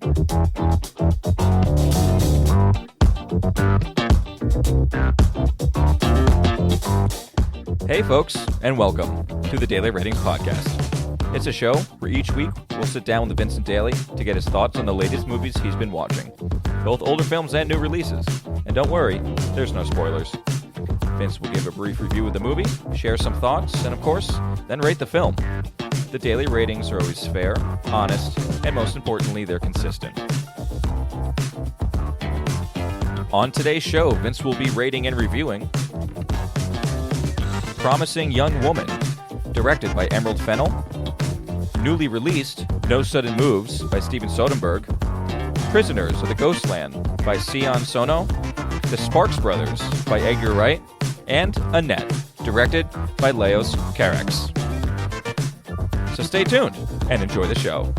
Hey folks, and welcome to the Daily Ratings Podcast. It's a show where each week we'll sit down with Vincent Daly to get his thoughts on the latest movies he's been watching, both older films and new releases. And don't worry, there's no spoilers. Vince will give a brief review of the movie, share some thoughts, and of course, then rate the film. The daily ratings are always fair, honest, and most importantly, they're consistent. On today's show, Vince will be rating and reviewing Promising Young Woman, directed by Emerald Fennell, newly released No Sudden Moves by Steven Soderbergh, Prisoners of the Ghostland by Sion Sono, The Sparks Brothers by Edgar Wright, and Annette, directed by Leos Carax. So stay tuned and enjoy the show.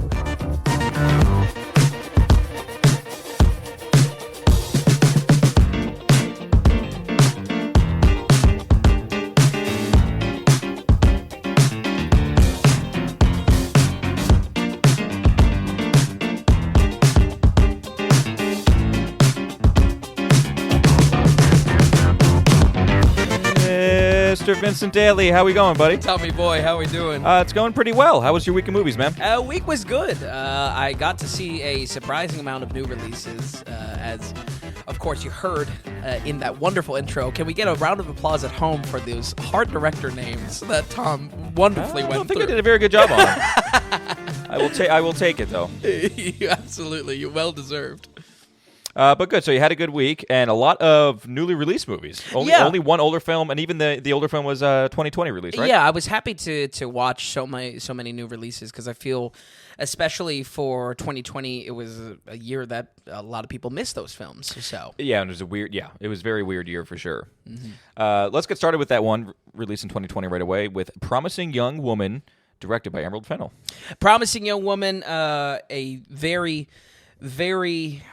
Mr. Vincent Daly, how we going, buddy? Tell me, boy, how we doing? It's going pretty well. How was your week of movies, man? Week was good. I got to see a surprising amount of new releases, as, of course, you heard in that wonderful intro. Can we get a round of applause at home for those hard director names that Tom wonderfully went through? I don't think I did a very good job on them. I will take it, though. Absolutely. You well deserved. But good. So you had a good week and a lot of newly released movies. Only one older film, and even the older film was 2020 release, right? Yeah, I was happy to watch so many new releases because I feel, especially for 2020, it was a year that a lot of people missed those films. So yeah, and it was a very weird year for sure. Mm-hmm. Let's get started with that one released in 2020 right away with Promising Young Woman, directed by Emerald Fennell. Promising Young Woman, a very, very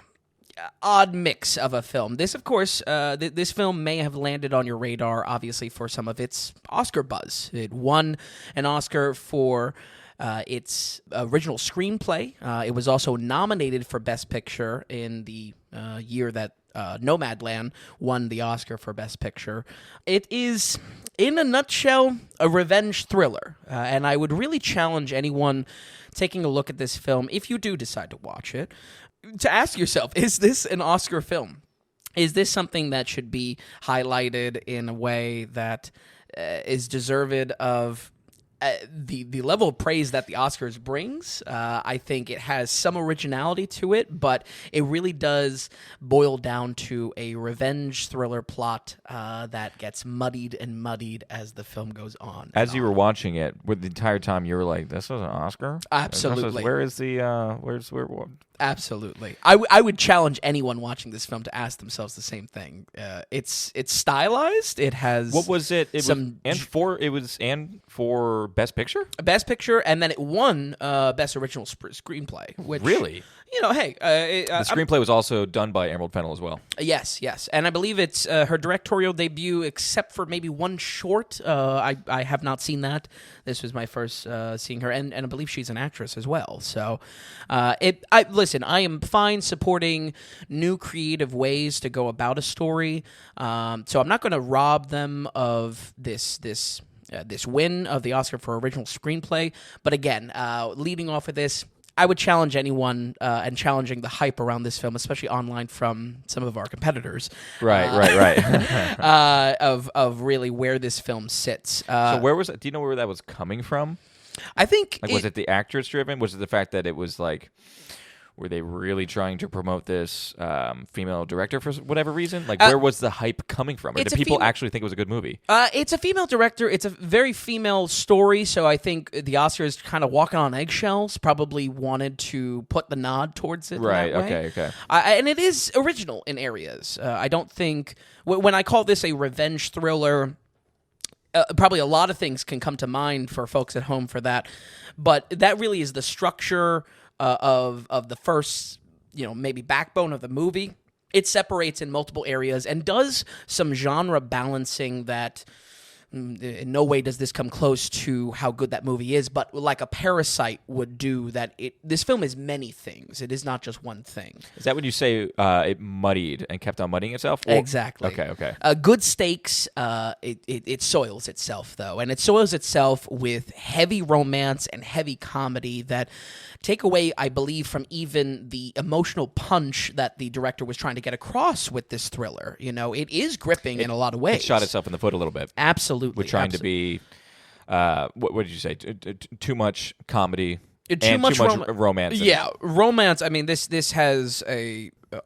odd mix of a film. This, of course, this film may have landed on your radar, obviously, for some of its Oscar buzz. It won an Oscar for its original screenplay. It was also nominated for Best Picture in the year that Nomadland won the Oscar for Best Picture. It is, in a nutshell, a revenge thriller, and I would really challenge anyone taking a look at this film, if you do decide to watch it, to ask yourself, is this an Oscar film? Is this something that should be highlighted in a way that is deserved of the level of praise that the Oscars brings? I think it has some originality to it, but it really does boil down to a revenge thriller plot that gets muddied as the film goes on. As you were watching it, with the entire time you were like, "This is an Oscar?" Absolutely. Where is the where? Absolutely. I would challenge anyone watching this film to ask themselves the same thing. It's stylized. It has what was it? It was for Best Picture. Best Picture, and then it won Best Original Screenplay. Which really, hey, the screenplay was also done by Emerald Fennell as well. Yes, and I believe it's her directorial debut, except for maybe one short. I have not seen that. This was my first seeing her, and I believe she's an actress as well. So, listen, I am fine supporting new creative ways to go about a story. So I'm not going to rob them of this win of the Oscar for Original Screenplay. But again, leading off of this, I would challenge anyone and challenging the hype around this film, especially online from some of our competitors. Right. Of really where this film sits. So where was it? Do you know where that was coming from? I think was it the actress driven? Was it the fact that it was like, were they really trying to promote this female director for whatever reason? Like, where was the hype coming from? Or did people actually think it was a good movie? It's a female director. It's a very female story, so I think the Oscars kind of walking on eggshells, probably wanted to put the nod towards it. Right, that way. Okay. And it is original in areas. I don't think, when I call this a revenge thriller, probably a lot of things can come to mind for folks at home for that, but that really is the structure of the first, maybe backbone of the movie. It separates in multiple areas and does some genre balancing that in no way does this come close to how good that movie is, but like a Parasite would do, that this film is many things. It is not just one thing. Is that when you say it muddied and kept on muddying itself? Exactly. Okay. Good Steaks, it soils itself, though, and it soils itself with heavy romance and heavy comedy that take away, I believe, from even the emotional punch that the director was trying to get across with this thriller. It is gripping in a lot of ways. It shot itself in the foot a little bit. Absolutely. With trying to be, what did you say? Too much comedy too much romance. Yeah, romance. I mean, this has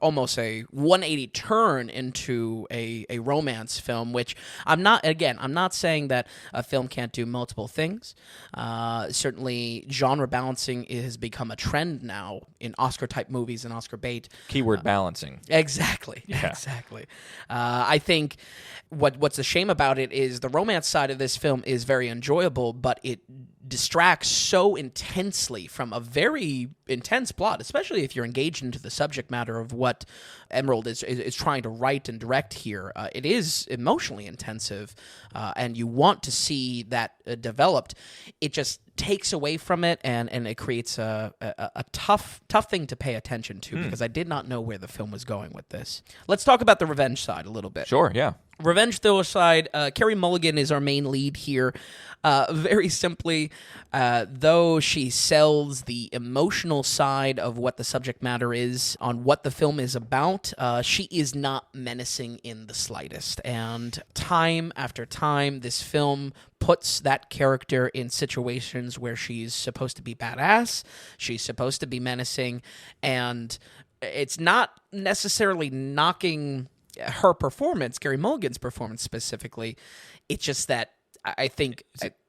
almost a 180 turn into a romance film, which I'm not saying that a film can't do multiple things. Certainly, genre balancing has become a trend now in Oscar-type movies and Oscar bait. Keyword balancing. Exactly. Yeah. Exactly. I think what's a shame about it is the romance side of this film is very enjoyable, but it distracts so intensely from a very intense plot, especially if you're engaged into the subject matter of what Emerald is trying to write and direct here. It is emotionally intensive, and you want to see that developed. It just takes away from it, and it creates a tough thing to pay attention to, because I did not know where the film was going with this. Let's talk about the revenge side a little bit. Sure, yeah. Revenge thriller side, Carey Mulligan is our main lead here. Very simply, though she sells the emotional side of what the subject matter is on what the film is about, she is not menacing in the slightest. And time after time, this film puts that character in situations where she's supposed to be badass, she's supposed to be menacing, and it's not necessarily knocking her performance, Carey Mulligan's performance specifically. It's just that I think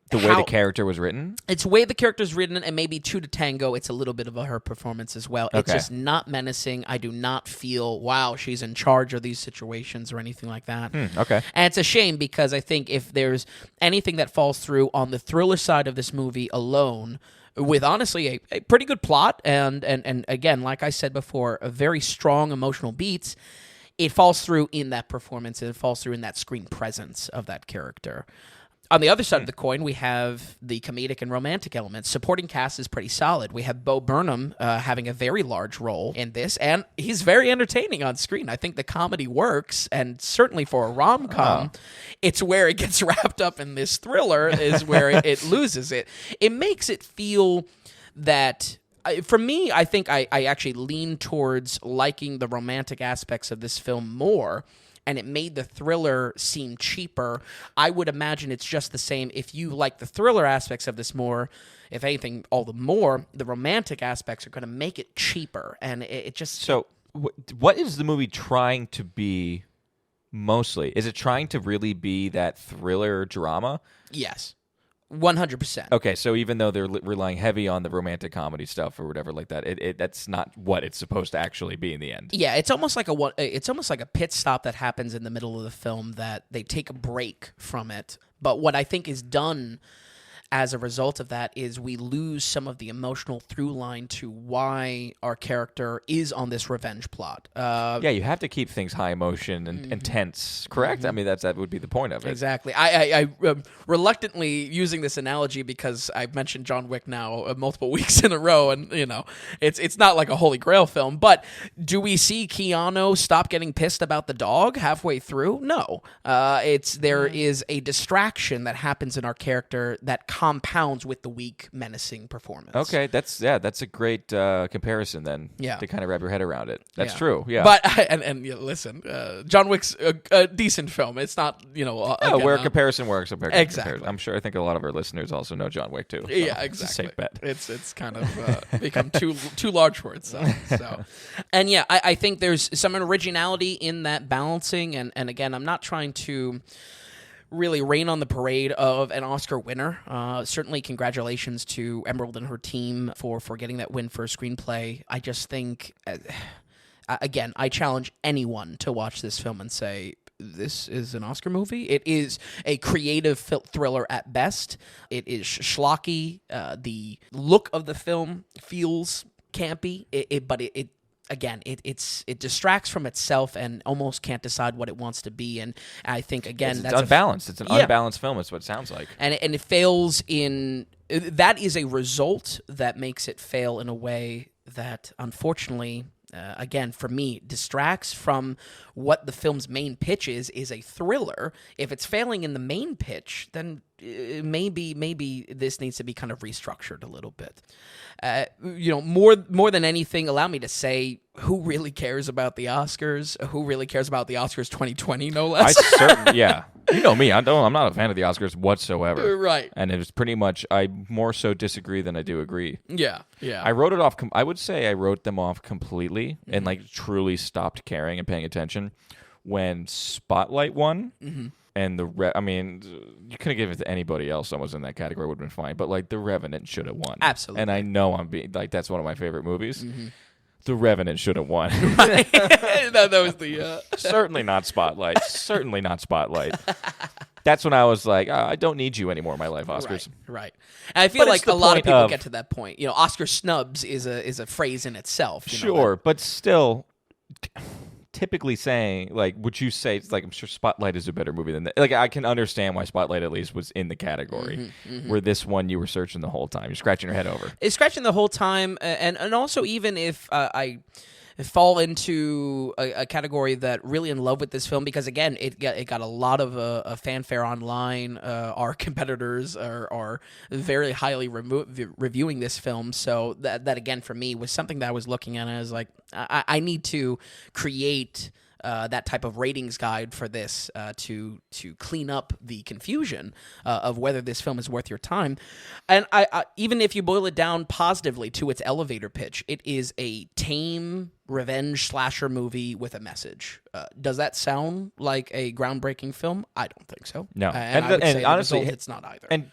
the way the character was written? It's the way the character's written, and maybe two to tango, it's a little bit of her performance as well. Okay. It's just not menacing. I do not feel, wow, she's in charge of these situations or anything like that. Okay. And it's a shame, because I think if there's anything that falls through on the thriller side of this movie alone, with honestly a pretty good plot, and again, like I said before, a very strong emotional beats, it falls through in that performance, and it falls through in that screen presence of that character. On the other side of the coin, we have the comedic and romantic elements. Supporting cast is pretty solid. We have Bo Burnham having a very large role in this, and he's very entertaining on screen. I think the comedy works, and certainly for a rom-com, it's where it gets wrapped up in this thriller is where it loses it. It makes it feel that... For me, I think I actually lean towards liking the romantic aspects of this film more, and it made the thriller seem cheaper. I would imagine it's just the same if you like the thriller aspects of this more. If anything, all the more, the romantic aspects are going to make it cheaper, and it just... So, what is the movie trying to be mostly? Is it trying to really be that thriller drama? Yes. 100%. Okay, so even though they're relying heavy on the romantic comedy stuff or whatever like that, that's not what it's supposed to actually be in the end. Yeah, it's almost like a pit stop that happens in the middle of the film that they take a break from it. But what I think is done as a result of that is we lose some of the emotional through line to why our character is on this revenge plot. Yeah, you have to keep things high emotion and tense, correct? I mean, that would be the point of it. Exactly. I reluctantly using this analogy because I've mentioned John Wick now multiple weeks in a row, and it's not like a Holy Grail film. But do we see Keanu stop getting pissed about the dog halfway through? No. There is a distraction that happens in our character that compounds with the weak, menacing performance. Okay, that's a great comparison then. Yeah. To kind of wrap your head around it. That's true. Yeah. But listen, John Wick's a decent film. It's not where comparison works. Exactly. I'm sure. I think a lot of our listeners also know John Wick too. So yeah, exactly. It's a safe bet. It's kind of become too large for itself. So, and yeah, I think there's some originality in that balancing, and again, I'm not trying to really rain on the parade of an Oscar winner. Certainly congratulations to Emerald and her team for getting that win for a screenplay. I just think, again, I challenge anyone to watch this film and say, this is an Oscar movie. It is a creative thriller at best. It is schlocky. The look of the film feels campy, but again, it distracts from itself and almost can't decide what it wants to be. And I think, again, it's unbalanced. It's an unbalanced film. It's what it sounds like. And it fails in... That is a result that makes it fail in a way that, unfortunately... again, for me, distracts from what the film's main pitch is a thriller. If it's failing in the main pitch, then maybe this needs to be kind of restructured a little bit. More than anything, allow me to say, who really cares about the Oscars? Who really cares about the Oscars 2020, no less? Yeah. You know me. I'm not a fan of the Oscars whatsoever. Right. And it was pretty much, I more so disagree than I do agree. Yeah. I wrote it off. I would say I wrote them off completely and like truly stopped caring and paying attention when Spotlight won. Mm-hmm. And you couldn't give it to anybody else that was in that category, would have been fine. But like The Revenant should have won. Absolutely. And I know I'm being like, that's one of my favorite movies. Mm-hmm. The Revenant should have won. that was the... Certainly not Spotlight. Certainly not Spotlight. That's when I was like, I don't need you anymore in my life, Oscars. Right. And I feel like a lot of people get to that point. Oscar snubs is a phrase in itself. Sure, but still... Typically saying, like, would you say, it's like, I'm sure Spotlight is a better movie than that. Like, I can understand why Spotlight at least was in the category, where this one you were searching the whole time. You're scratching your head over. It's scratching the whole time, and also even if I fall into a category that really in love with this film, because again, it got a lot of fanfare online. Our competitors are very highly reviewing this film, so that again for me was something that I was looking at as like I need to create that type of ratings guide for this to clean up the confusion of whether this film is worth your time. And I even if you boil it down positively to its elevator pitch, it is a tame revenge slasher movie with a message. Does that sound like a groundbreaking film? I don't think so. No, and honestly, it's not either. And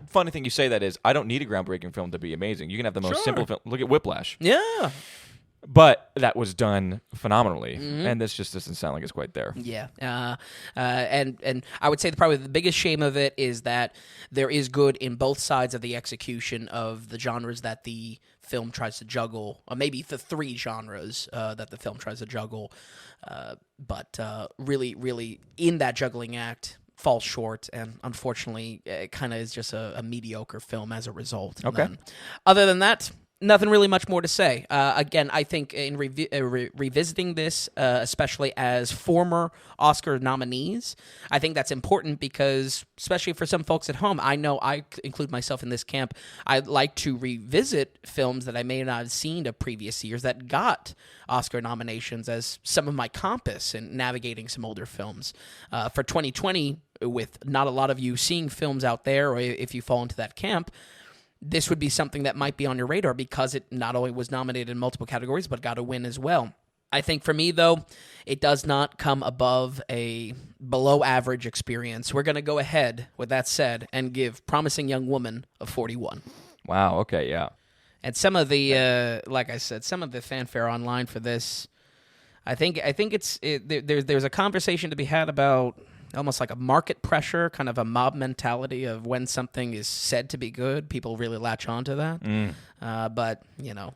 funny thing you say that is, I don't need a groundbreaking film to be amazing. You can have the most simple film. Look at Whiplash. Yeah. But that was done phenomenally, and this just doesn't sound like it's quite there. Yeah, and I would say probably the biggest shame of it is that there is good in both sides of the execution of the genres that the film tries to juggle, or maybe the three genres that the film tries to juggle, but really in that juggling act falls short, and unfortunately it kind of is just a mediocre film as a result. Okay. Other than that, nothing really much more to say. Again, I think in revisiting this, especially as former Oscar nominees, I think that's important because, especially for some folks at home, I know I include myself in this camp, I'd like to revisit films that I may not have seen of previous years that got Oscar nominations as some of my compass in navigating some older films. For 2020, with not a lot of you seeing films out there, or if you fall into that camp, this would be something that might be on your radar because it not only was nominated in multiple categories, but got a win as well. I think for me, though, it does not come above a below-average experience. We're going to go ahead, with that said, and give Promising Young Woman a 41. Wow, okay, yeah. And some of the, like I said, some of the fanfare online for this, I think there's a conversation to be had about almost like a market pressure, kind of a mob mentality of when something is said to be good, people really latch on to that. But,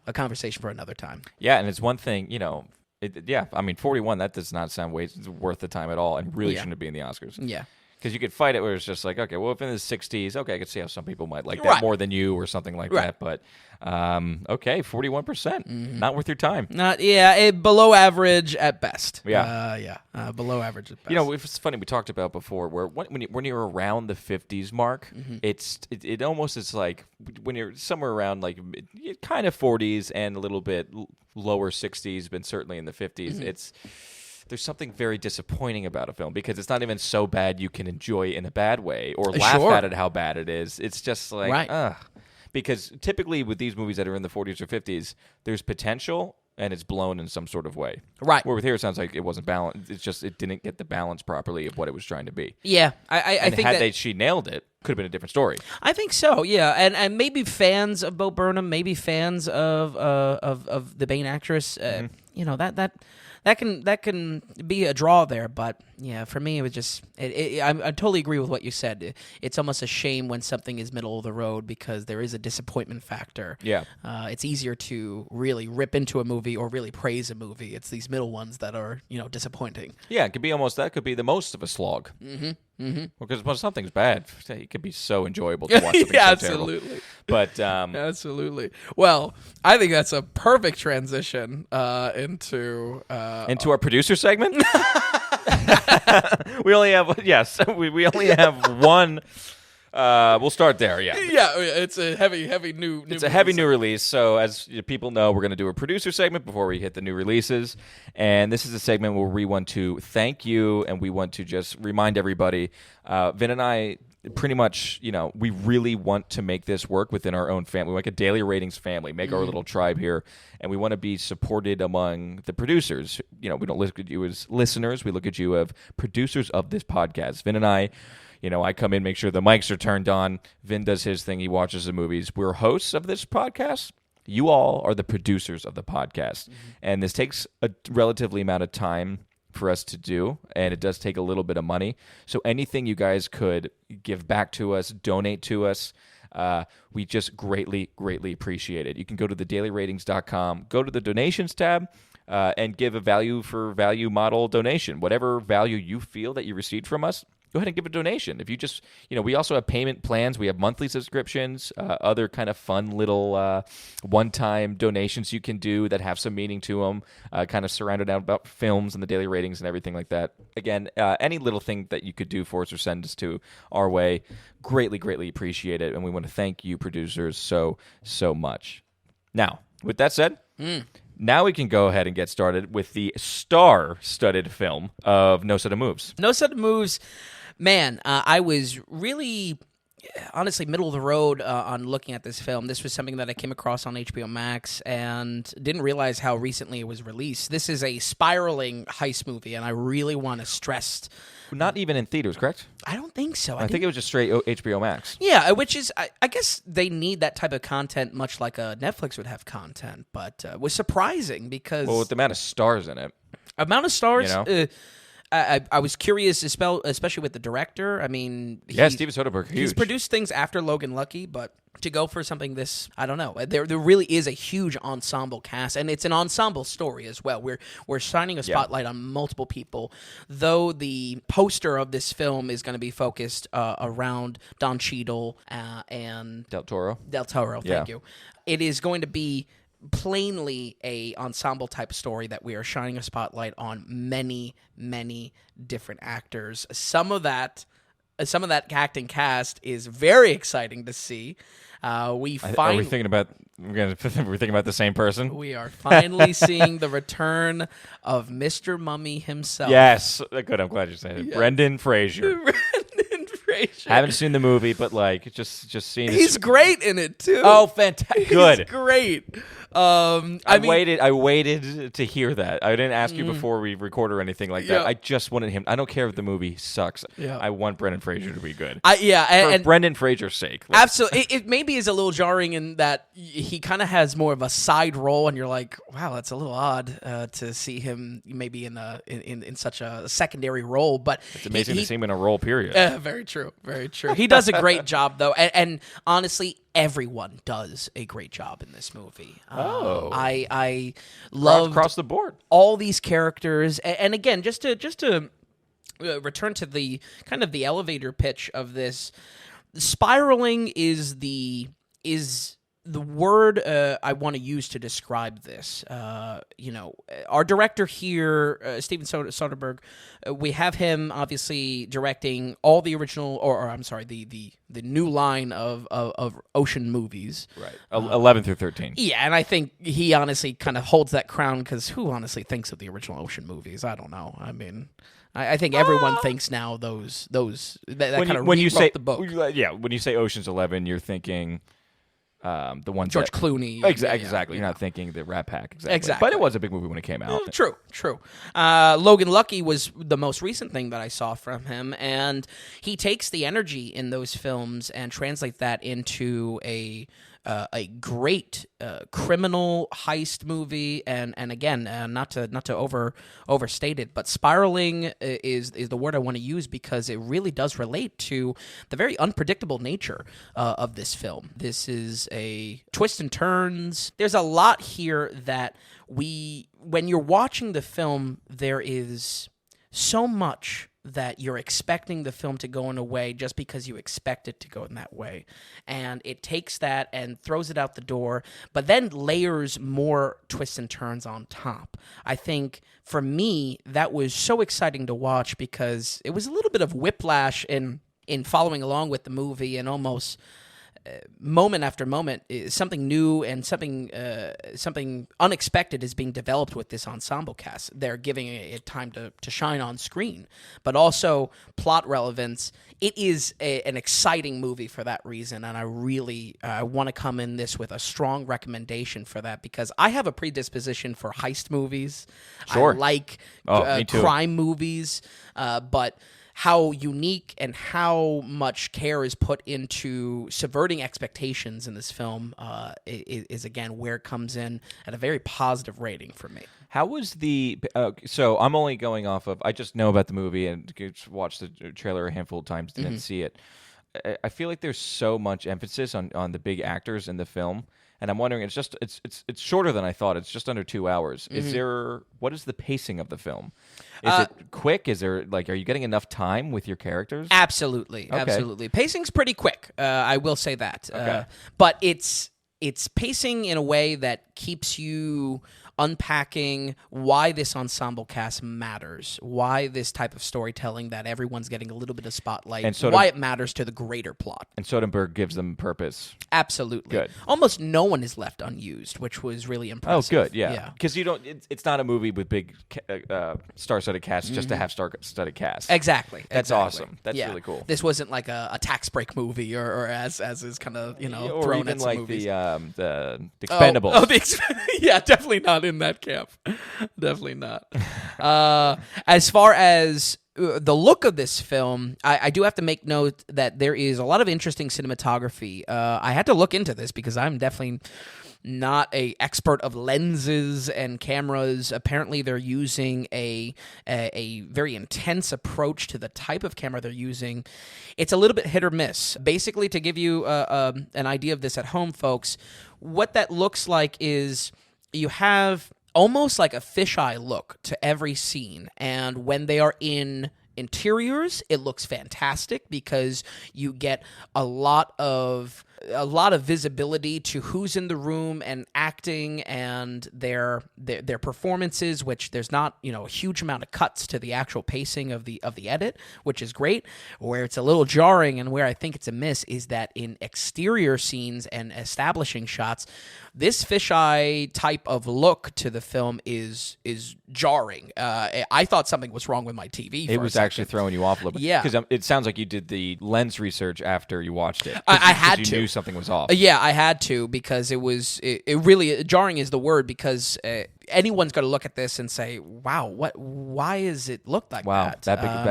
a conversation for another time. Yeah, and it's one thing, 41, that does not sound worth the time at all and really shouldn't be in the Oscars. Yeah. Because you could fight it where it's just like, okay, well, if in the 60s, okay, I could see how some people might like that more than you or something like that. But, okay, 41%. Not worth your time. Below average at best. Yeah. Below average at best. It's funny, we talked about before where when you're around the 50s mark, it almost is like when you're somewhere around like kind of 40s and a little bit lower 60s, but certainly in the 50s, there's something very disappointing about a film because it's not even so bad you can enjoy it in a bad way or laugh at it how bad it is. It's just like, because typically with these movies that are in the 40s or 50s, there's potential and it's blown in some sort of way. Right. Where with here, it sounds like it wasn't balanced. It's just it didn't get the balance properly of what it was trying to be. Yeah, I think had she nailed it, could have been a different story. I think so. Yeah, and maybe fans of Bo Burnham, maybe fans of the Bane actress. that can be a draw there. But yeah, for me, it was just I totally agree with what you said. It's almost a shame when something is middle of the road because there is a disappointment factor. Yeah. It's easier to really rip into a movie or really praise a movie. It's these middle ones that are disappointing. Yeah, it could be that could be the most of a slog. Because when something's bad, it could be so enjoyable to watch something yeah, so terrible. absolutely. But absolutely. Well, I think that's a perfect transition into our producer segment. we only have we only have one. We'll start there. Yeah. Yeah, it's a heavy new. It's a heavy new release. So as people know, we're going to do a producer segment before we hit the new releases, and this is a segment where we want to thank you, and we want to just remind everybody. Vin and I, pretty much, we really want to make this work within our own family, like a Daily Ratings family, make our little tribe here, and we want to be supported among the producers. We don't look at you as listeners; we look at you as producers of this podcast. Vin and I. I come in, make sure the mics are turned on. Vin does his thing. He watches the movies. We're hosts of this podcast. You all are the producers of the podcast. And this takes a relatively amount of time for us to do, and it does take a little bit of money. So anything you guys could give back to us, donate to us, we just greatly, greatly appreciate it. You can go to thedailyratings.com, go to the donations tab, and give a value for value model donation. Whatever value you feel that you received from us, go ahead and give a donation. If you just, we also have payment plans. We have monthly subscriptions, other kind of fun little one-time donations you can do that have some meaning to them, kind of surrounded out about films and the Daily Ratings and everything like that. Again, any little thing that you could do for us or send us to our way, greatly, greatly appreciate it. And we want to thank you, producers, so, so much. Now, with that said, now we can go ahead and get started with the star-studded film of No Sudden Moves. No Sudden Moves. Man, I was really, honestly, middle of the road on looking at this film. This was something that I came across on HBO Max and didn't realize how recently it was released. This is a spiraling heist movie, and I really want to stress. Not even in theaters, correct? I don't think so. I think it was just straight HBO Max. Yeah, which is, I guess they need that type of content, much like Netflix would have content, but was surprising because... Well, with the amount of stars in it. Amount of stars... I was curious, especially with the director. I mean... Steven Soderbergh, huge. He's produced things after Logan Lucky, but to go for something this... I don't know. There really is a huge ensemble cast, and it's an ensemble story as well. We're shining a spotlight on multiple people, though the poster of this film is going to be focused around Don Cheadle and... Del Toro, thank you. It is going to be... plainly a ensemble type story that we are shining a spotlight on many different actors. Some of that acting cast is very exciting to see. Are we thinking about the same person? We are finally seeing the return of Mr. Mummy himself. Yes, good. I'm glad you said it. Yeah. Brendan Fraser. Haven't seen the movie, but just seeing. He's great in it too. Oh, fantastic! Good. He's great. I waited to hear that. I didn't ask you before we record or anything like that. I just wanted him. I don't care if the movie sucks. Yeah. I want Brendan Fraser to be good. For Brendan Fraser's sake. Absolutely. It maybe is a little jarring in that he kind of has more of a side role, and you're like, wow, that's a little odd to see him maybe in such a secondary role. But it's amazing to see him in a role. Period. Very true. Very true. He does a great job though, and honestly, everyone does a great job in this movie. I love across the board all these characters, and again, just to return to the kind of the elevator pitch of this, spiraling is the word I want to use to describe this. Our director here, Steven Soderbergh, we have him obviously directing all the original, or I'm sorry, the new line of ocean movies. Right, 11 through 13. Yeah, and I think he honestly kind of holds that crown because who honestly thinks of the original ocean movies? I don't know. I mean... I think everyone thinks now those that kind of rewrote the book. Yeah, when you say Ocean's 11, you're thinking the ones George Clooney. Exactly. You're not thinking the Rat Pack. Exactly. But it was a big movie when it came out. True. Logan Lucky was the most recent thing that I saw from him, and he takes the energy in those films and translates that into a a great criminal heist movie, and again, not to overstate it, but spiraling is the word I want to use because it really does relate to the very unpredictable nature of this film. This is a twists and turns. There's a lot here that when you're watching the film, there is so much that you're expecting the film to go in a way just because you expect it to go in that way. And it takes that and throws it out the door, but then layers more twists and turns on top. I think for me, that was so exciting to watch because it was a little bit of whiplash in following along with the movie, and almost moment after moment, something new and something unexpected is being developed with this ensemble cast. They're giving it time to shine on screen, but also plot relevance. It is an exciting movie for that reason, and I really want to come in this with a strong recommendation for that because I have a predisposition for heist movies. Sure. I like crime movies, but how unique and how much care is put into subverting expectations in this film is again where it comes in at a very positive rating for me. How was so I'm only going off of, I just know about the movie and watched the trailer a handful of times, didn't see it. I feel like there's so much emphasis on the big actors in the film. And I'm wondering, it's shorter than I thought. It's just under 2 hours. What is the pacing of the film? Is it quick? Is there are you getting enough time with your characters? Absolutely, okay. Absolutely. Pacing's pretty quick. I will say that. Okay. But it's pacing in a way that keeps you unpacking why this ensemble cast matters, why this type of storytelling that everyone's getting a little bit of spotlight, and why it matters to the greater plot. And Soderbergh gives them purpose. Absolutely. Good. Almost no one is left unused, which was really impressive. Oh, good, yeah. Because it's not a movie with big star-studded cast just to have star-studded cast. Exactly. That's awesome. That's really cool. This wasn't like a tax break movie or as is kind of, or thrown even at some like movies. the Expendables. Yeah, definitely not in that camp. Definitely not. As far as the look of this film, I do have to make note that there is a lot of interesting cinematography. I had to look into this because I'm definitely not a expert of lenses and cameras. Apparently, they're using a very intense approach to the type of camera they're using. It's a little bit hit or miss. Basically, to give you an idea of this at home, folks, what that looks like is you have almost like a fisheye look to every scene, and when they are in interiors, it looks fantastic because you get a lot of visibility to who's in the room and acting and their performances, which there's not a huge amount of cuts to the actual pacing of the edit, which is great. Where it's a little jarring and where I think it's a miss is that in exterior scenes and establishing shots, this fisheye type of look to the film is jarring. I thought something was wrong with my TV. It was actually throwing you off a little bit. Yeah, because it sounds like you did the lens research after you watched it. I had to. You knew something was off. Yeah, I had to because it really jarring is the word because anyone's going to look at this and say, "Wow, why is it look like that?" Wow,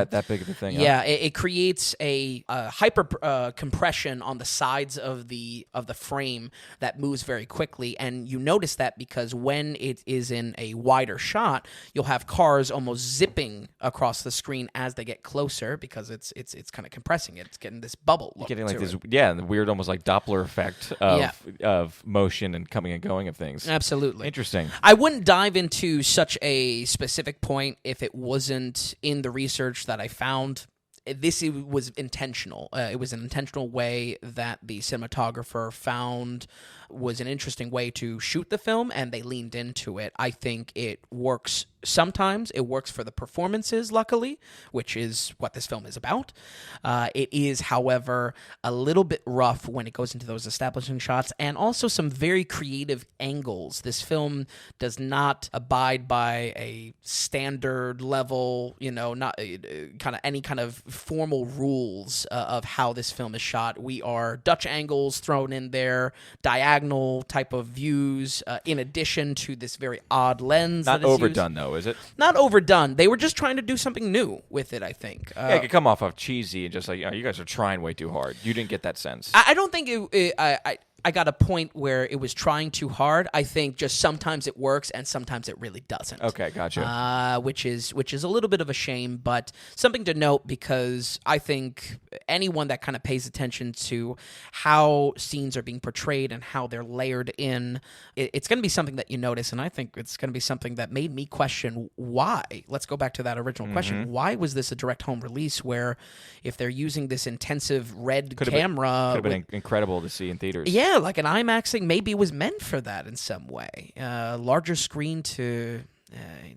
that big of a thing. Yeah, it creates a hyper compression on the sides of the frame that moves very quickly, and you notice that because when it is in a wider shot, you'll have cars almost zipping across the screen as they get closer because it's kind of compressing it. It's getting this bubble look. Getting like to this, it. the weird almost like Doppler effect of motion and coming and going of things. Absolutely. Interesting. I wouldn't dive into such a specific point if it wasn't in the research that I found. This was intentional. It was an intentional way that the cinematographer found was an interesting way to shoot the film, and they leaned into it. I think it works sometimes. It works for the performances, luckily, which is what this film is about. It is, however, a little bit rough when it goes into those establishing shots and also some very creative angles. This film does not abide by a standard level, not kind of any kind of formal rules of how this film is shot. We are Dutch angles thrown in there, diagonal type of views, in addition to this very odd lens. Not overdone, though, is it? Not overdone. They were just trying to do something new with it, I think. It could come off of cheesy and just like, you guys are trying way too hard. You didn't get that sense. I don't think I got a point where it was trying too hard. I think just sometimes it works and sometimes it really doesn't. Okay, gotcha. Which is a little bit of a shame, but something to note because I think anyone that kind of pays attention to how scenes are being portrayed and how they're layered in, it's going to be something that you notice, and I think it's going to be something that made me question why. Let's go back to that original question. Why was this a direct home release where if they're using this intensive red camera... Could have been incredible to see in theaters. Yeah, like an IMAX thing, maybe it was meant for that in some way. Larger screen to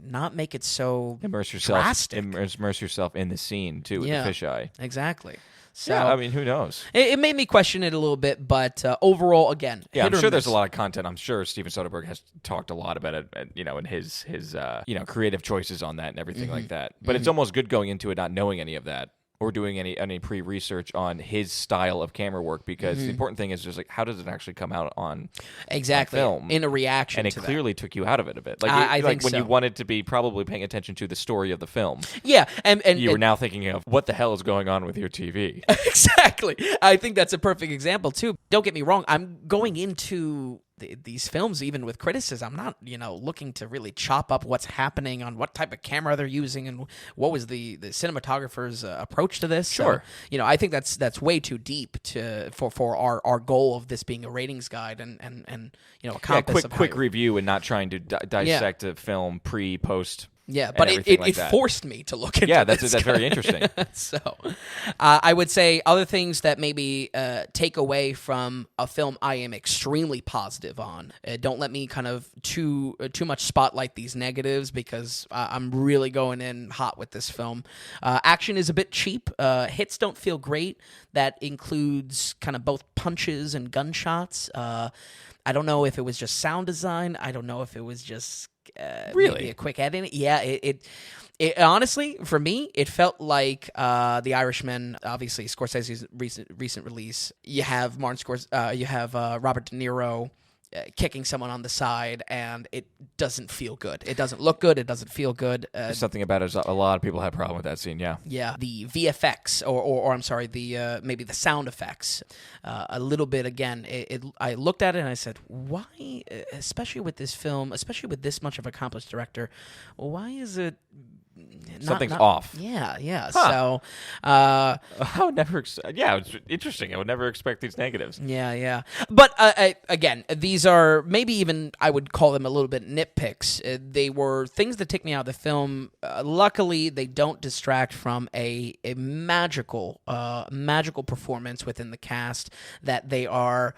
not make it so drastic. Immerse yourself in the scene, too, with the fisheye. Exactly. So, yeah, I mean, who knows? It made me question it a little bit, but overall, again, yeah, I'm sure there's a lot of content. I'm sure Steven Soderbergh has talked a lot about it, in his creative choices on that and everything like that. But it's almost good going into it not knowing any of that or doing any pre-research on his style of camera work, because the important thing is just like, how does it actually come out on film in a reaction? And it to clearly took you out of it a bit. Like I think when so. you wanted to be probably paying attention to the story of the film. Yeah, and you were now thinking of what the hell is going on with your TV. Exactly. I think that's a perfect example too. Don't get me wrong. I'm going into these films, even with criticism, I'm not, looking to really chop up what's happening on what type of camera they're using and what was the cinematographer's approach to this. Sure. So, I think that's way too deep for our goal of this being a ratings guide and a compass. Quick review and not trying to dissect a film post. Yeah, but it forced me to look into that's very interesting. So I would say other things that maybe take away from a film I am extremely positive on. Don't let me kind of too much spotlight these negatives, because I'm really going in hot with this film. Action is a bit cheap. Hits don't feel great. That includes kind of both punches and gunshots. I don't know if it was just sound design. I don't know if it was just... really maybe a quick editing. Yeah, it honestly, for me, it felt like The Irishman, obviously Scorsese's recent release. You have you have Robert De Niro kicking someone on the side, and it doesn't feel good. It doesn't look good. It doesn't feel good. There's something about it. A lot of people have a problem with that scene. Yeah. Yeah. The VFX, or I'm sorry, the maybe the sound effects, a little bit. Again, I looked at it and I said, why, especially with this film, especially with this much of an accomplished director, why is it? Something's off. Yeah. Huh. So, I would never. It's interesting. I would never expect these negatives. Yeah. But again, these are maybe even I would call them a little bit nitpicks. They were things that take me out of the film. Luckily, they don't distract from a magical performance within the cast. That they are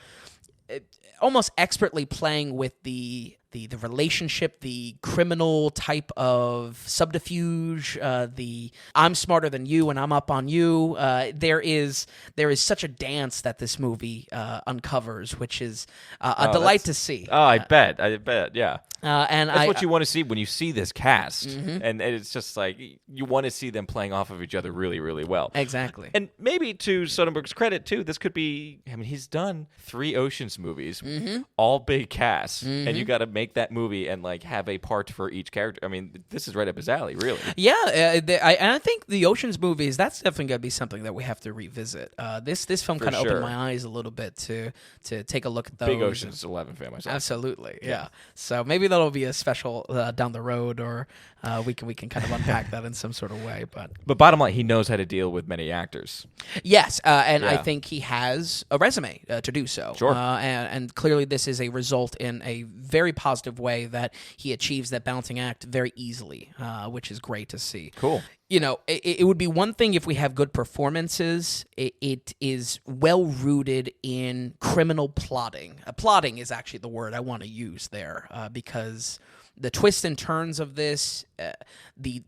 almost expertly playing with the relationship, the criminal type of subterfuge, the I'm smarter than you and I'm up on you. There is such a dance that this movie uncovers, which is a delight to see. Oh, I bet, yeah. And that's what you want to see when you see this cast, and it's just like you want to see them playing off of each other really, really well. Exactly. And maybe to Soderbergh's credit too, this could be. I mean, he's done 3 Ocean's movies, all big casts, and you got to make that movie and like have a part for each character. I mean, this is right up his alley, really. Yeah, I think the Ocean's movies, that's definitely going to be something that we have to revisit. This film kind of opened my eyes a little bit to take a look at those. Big Ocean's 11 fan myself. Absolutely, yeah. So maybe that'll be a special down the road, or we can kind of unpack that in some sort of way. But bottom line, he knows how to deal with many actors. Yes, and I think he has a resume to do so. Sure. And clearly this is a result in a very positive way that he achieves that balancing act very easily, which is great to see. Cool. It would be one thing if we have good performances. It is well rooted in criminal plotting. Plotting is actually the word I want to use there, because the twists and turns of this, the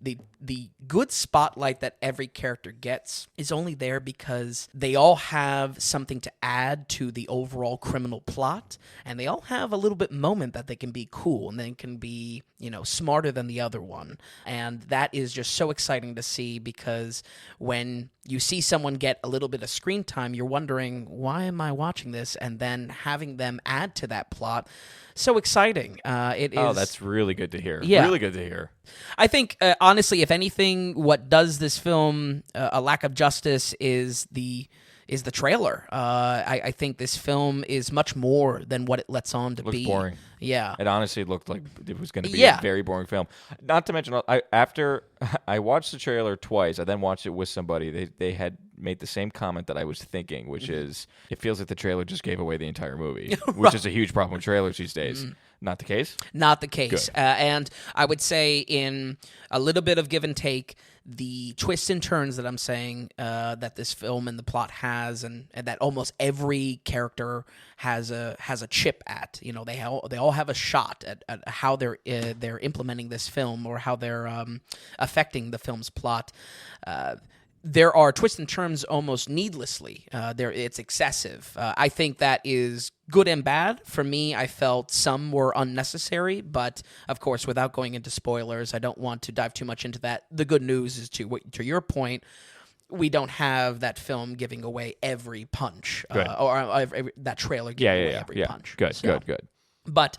good spotlight that every character gets is only there because they all have something to add to the overall criminal plot, and they all have a little bit moment that they can be cool and they can be, smarter than the other one. And that is just so exciting to see, because when you see someone get a little bit of screen time, you're wondering, why am I watching this? And then having them add to that plot, so exciting. It is. Oh, that's really good to hear. Yeah. Really good to hear. I think, honestly, if anything, what does this film a lack of justice is the the trailer. I think this film is much more than what it lets on to Looks be. boring. Yeah. It honestly looked like it was going to be a very boring film. Not to mention, after I watched the trailer twice, I then watched it with somebody. They had made the same comment that I was thinking, which is it feels like the trailer just gave away the entire movie, which is a huge problem with trailers these days. Not the case? Not the case. And I would say in a little bit of give and take, the twists and turns that I'm saying that this film and the plot has, and that almost every character has a chip at. You know, they all have a shot at how they're implementing this film or how they're affecting the film's plot. There are twists and turns almost needlessly. It's excessive. I think that is good and bad. For me, I felt some were unnecessary, but of course, without going into spoilers, I don't want to dive too much into that. The good news is to your point, we don't have that film giving away every punch, or that trailer giving away every punch. Good. But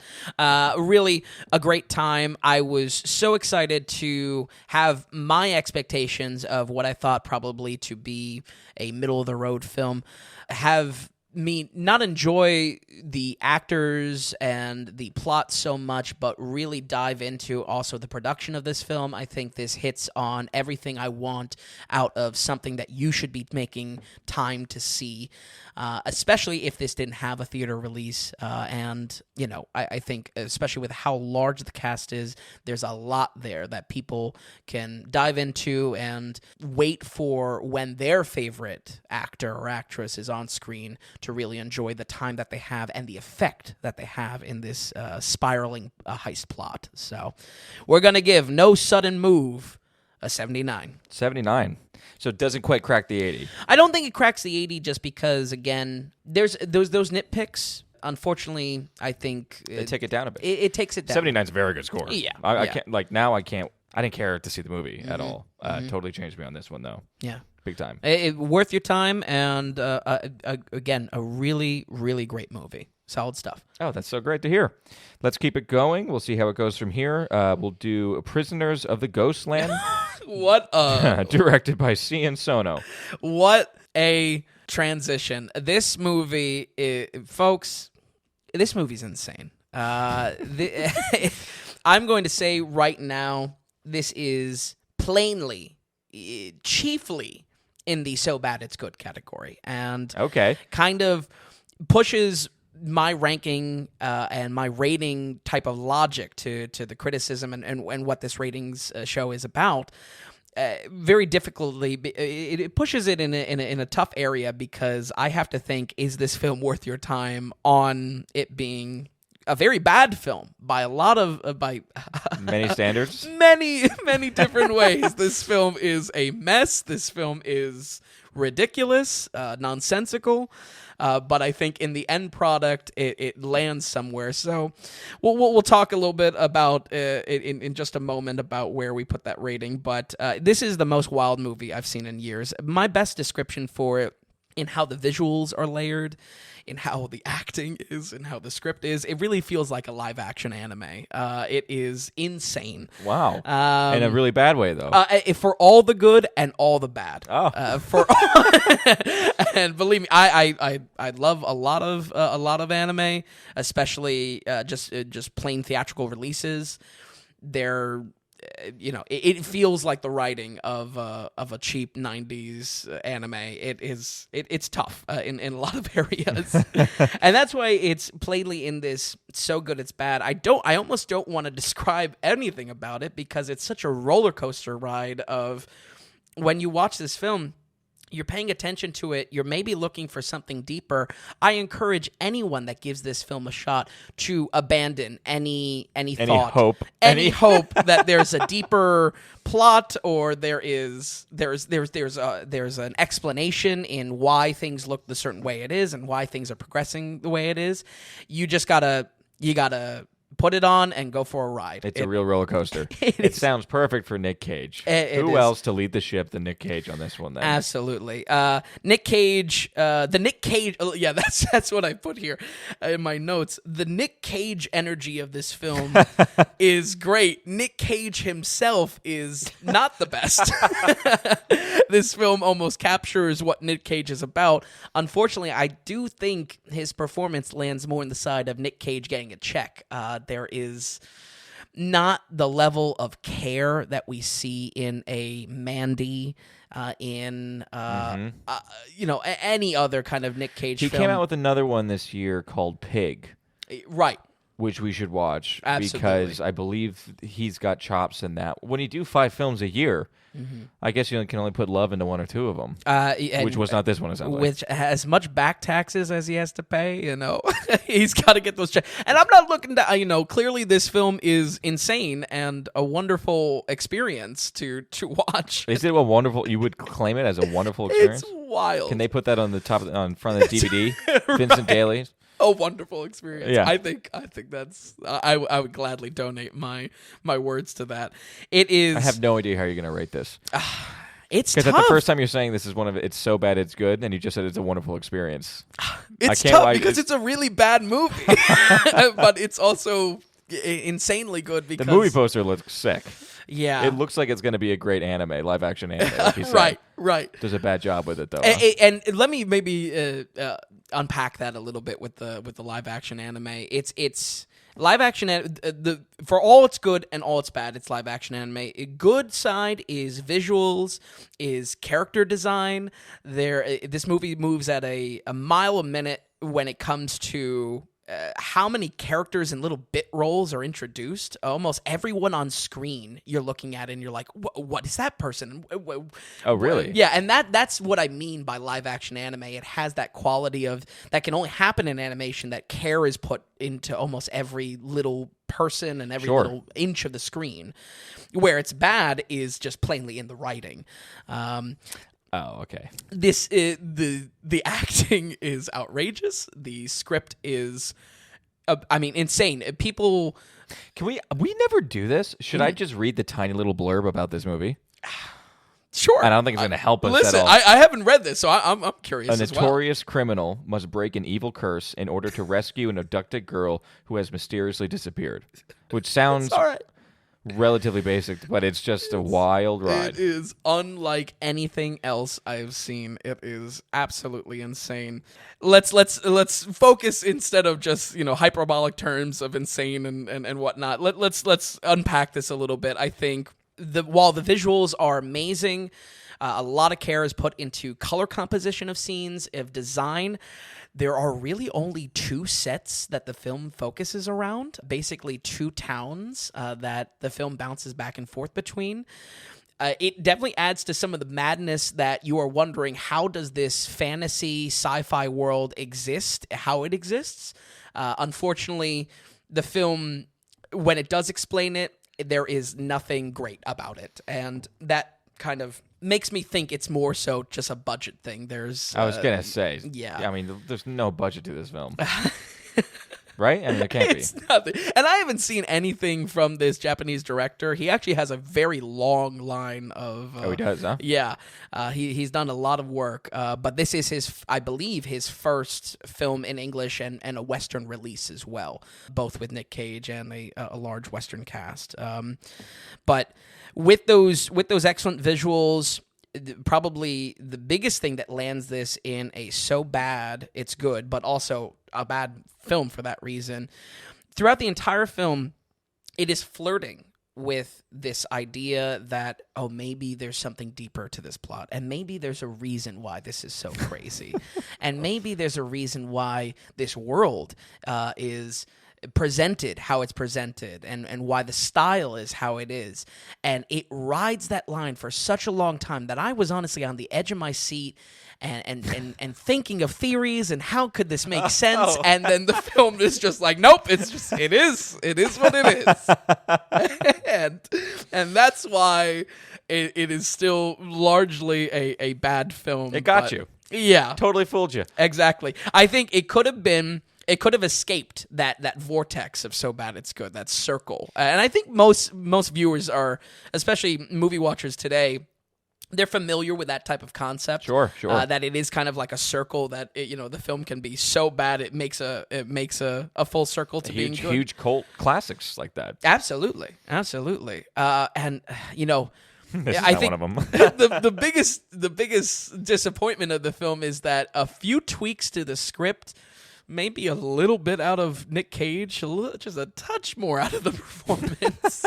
really a great time. I was so excited to have my expectations of what I thought probably to be a middle-of-the-road film have me not enjoy the actors and the plot so much, but really dive into also the production of this film. I think this hits on everything I want out of something that you should be making time to see, especially if this didn't have a theater release. And, you know, I think especially with how large the cast is, there's a lot there that people can dive into and wait for when their favorite actor or actress is on screen to really enjoy the time that they have and the effect that they have in this spiraling heist plot. So we're going to give No Sudden Move a 79. 79. So it doesn't quite crack the 80. I don't think it cracks the 80 just because, again, there's those nitpicks. Unfortunately, I think They take it down a bit. It takes it down. 79 is a very good score. Yeah. I can't, I didn't care to see the movie at all. Totally changed me on this one, though. Yeah. Big time. Worth your time, and again, a really, really great movie. Solid stuff. Oh, that's so great to hear. Let's keep it going. We'll see how it goes from here. We'll do Prisoners of the Ghostland. What directed by Cian Sono. What a transition. This movie, folks, this movie's insane. I'm going to say right now, this is plainly, chiefly in the so bad it's good category, and kind of pushes my ranking and my rating type of logic to the criticism and what this ratings show is about. Very difficultly, it pushes it in a tough area because I have to think, is this film worth your time on it being a very bad film by a lot of by many standards, many different ways. This film is a mess. This film is ridiculous, nonsensical. But I think in the end product, it lands somewhere. So we'll talk a little bit about in just a moment about where we put that rating. But this is the most wild movie I've seen in years. My best description for it, in how the visuals are layered, in how the acting is, and how the script is, it really feels like a live-action anime. It is insane. Wow. In a really bad way, though. For all the good and all the bad. Oh. And believe me, I love a lot of anime, especially just plain theatrical releases. They're, you know, it feels like the writing of a cheap 90s anime. It's tough in a lot of areas. And that's why it's plainly in this so good it's bad. I almost don't want to describe anything about it because it's such a roller coaster ride of when you watch this film. You're paying attention to it. You're maybe looking for something deeper. I encourage anyone that gives this film a shot to abandon any thought, hope, any hope that there's a deeper plot or there's an explanation in why things look the certain way it is and why things are progressing the way it is. You gotta put it on and go for a ride. It's a real roller coaster. It It is. sounds perfect for Nick Cage. It Who is. else to lead the ship than Nick Cage on this one then? Absolutely. Nick Cage, the Nick Cage, yeah, that's what I put here in my notes. The Nick Cage energy of this film is great. Nick Cage himself is not the best. This film almost captures what Nick Cage is about. Unfortunately, I do think his performance lands more on the side of Nick Cage getting a check. There is not the level of care that we see in a Mandy, any other kind of Nick Cage He film. came out with another one this year called Pig, Right. which we should watch. Absolutely. Because I believe he's got chops in that. When you do 5 films a year, I guess you can only put love into 1 or 2 of them, which was not this one, it sounds like. Which has much back taxes as he has to pay, he's got to get those checks. And I'm not looking to, clearly this film is insane and a wonderful experience to watch. Is it a wonderful? You would claim it as a wonderful experience? It's wild. Can they put that on the top, on front of the DVD? Vincent Daly. A wonderful experience. Yeah. I think that's. I would gladly donate my words to that. It is. I have no idea how you're going to rate this. It's Because tough. at the first time you're saying this is it's so bad it's good, and you just said it's a wonderful experience. It's can't tough lie, because it's a really bad movie, but it's also insanely good because The movie poster looks sick. Yeah, It looks like it's going to be a great live action anime. Like you said. Right. Does a bad job with it though. And let me maybe unpack that a little bit with the live action anime. It's live action. For all it's good and all it's bad, it's live action anime. A good side is visuals, is character design. This movie moves at a mile a minute when it comes to how many characters and little bit roles are introduced. Almost everyone on screen you're looking at and you're like, what is that person? Oh, really? Yeah, and that's what I mean by live action anime. It has that quality of that can only happen in animation, that care is put into almost every little person and every little inch of the screen. Where it's bad is just plainly in the writing. Oh, okay. This the acting is outrageous. The script is, insane. People, Can we never do this? Should I just read the tiny little blurb about this movie? sure. I don't think it's going to help us Listen, at all. I haven't read this, so I'm curious. A as well. notorious criminal must break an evil curse in order to rescue an abducted girl who has mysteriously disappeared. Which sounds All right. relatively basic, but it's just a wild ride. It is unlike anything else I've seen. It is absolutely insane. Let's focus instead of just hyperbolic terms of insane and whatnot. Let's unpack this a little bit. I think while the visuals are amazing, a lot of care is put into color composition of scenes, of design. There are really only 2 sets that the film focuses around, basically 2 towns that the film bounces back and forth between. It definitely adds to some of the madness that you are wondering, how does this fantasy sci-fi world exist, how it exists? Unfortunately, the film, when it does explain it, there is nothing great about it. And that kind of makes me think it's more so just a budget thing. I was going to say. Yeah. I mean, there's no budget to this film. Right? I mean, there can't It's nothing. And I haven't seen anything from this Japanese director. He actually has a very long line of... oh, he does, huh? Yeah. He's done a lot of work. But this is, I believe, his first film in English and a Western release as well, both with Nick Cage and a large Western cast. But with those excellent visuals, probably the biggest thing that lands this in a so bad it's good, but also a bad film for that reason. Throughout the entire film, it is flirting with this idea that, oh, maybe there's something deeper to this plot, and maybe there's a reason why this is so crazy, and maybe there's a reason why this world is presented how it's presented, and why the style is how it is. And it rides that line for such a long time that I was honestly on the edge of my seat and thinking of theories and how could this make sense. And then the film is just like, nope, it is what it is. and that's why it is still largely a bad film. It got you. Yeah. Totally fooled you. Exactly. I think it could have been it could have escaped that vortex of so bad it's good, that circle. And I think most viewers are, especially movie watchers today, they're familiar with that type of concept. Sure. That it is kind of like a circle, that the film can be so bad it makes a full circle to being good. Huge cult classics like that. Absolutely. And This is I not think one of them. the biggest disappointment of the film is that a few tweaks to the script, maybe a little bit out of Nick Cage, just a touch more out of the performance.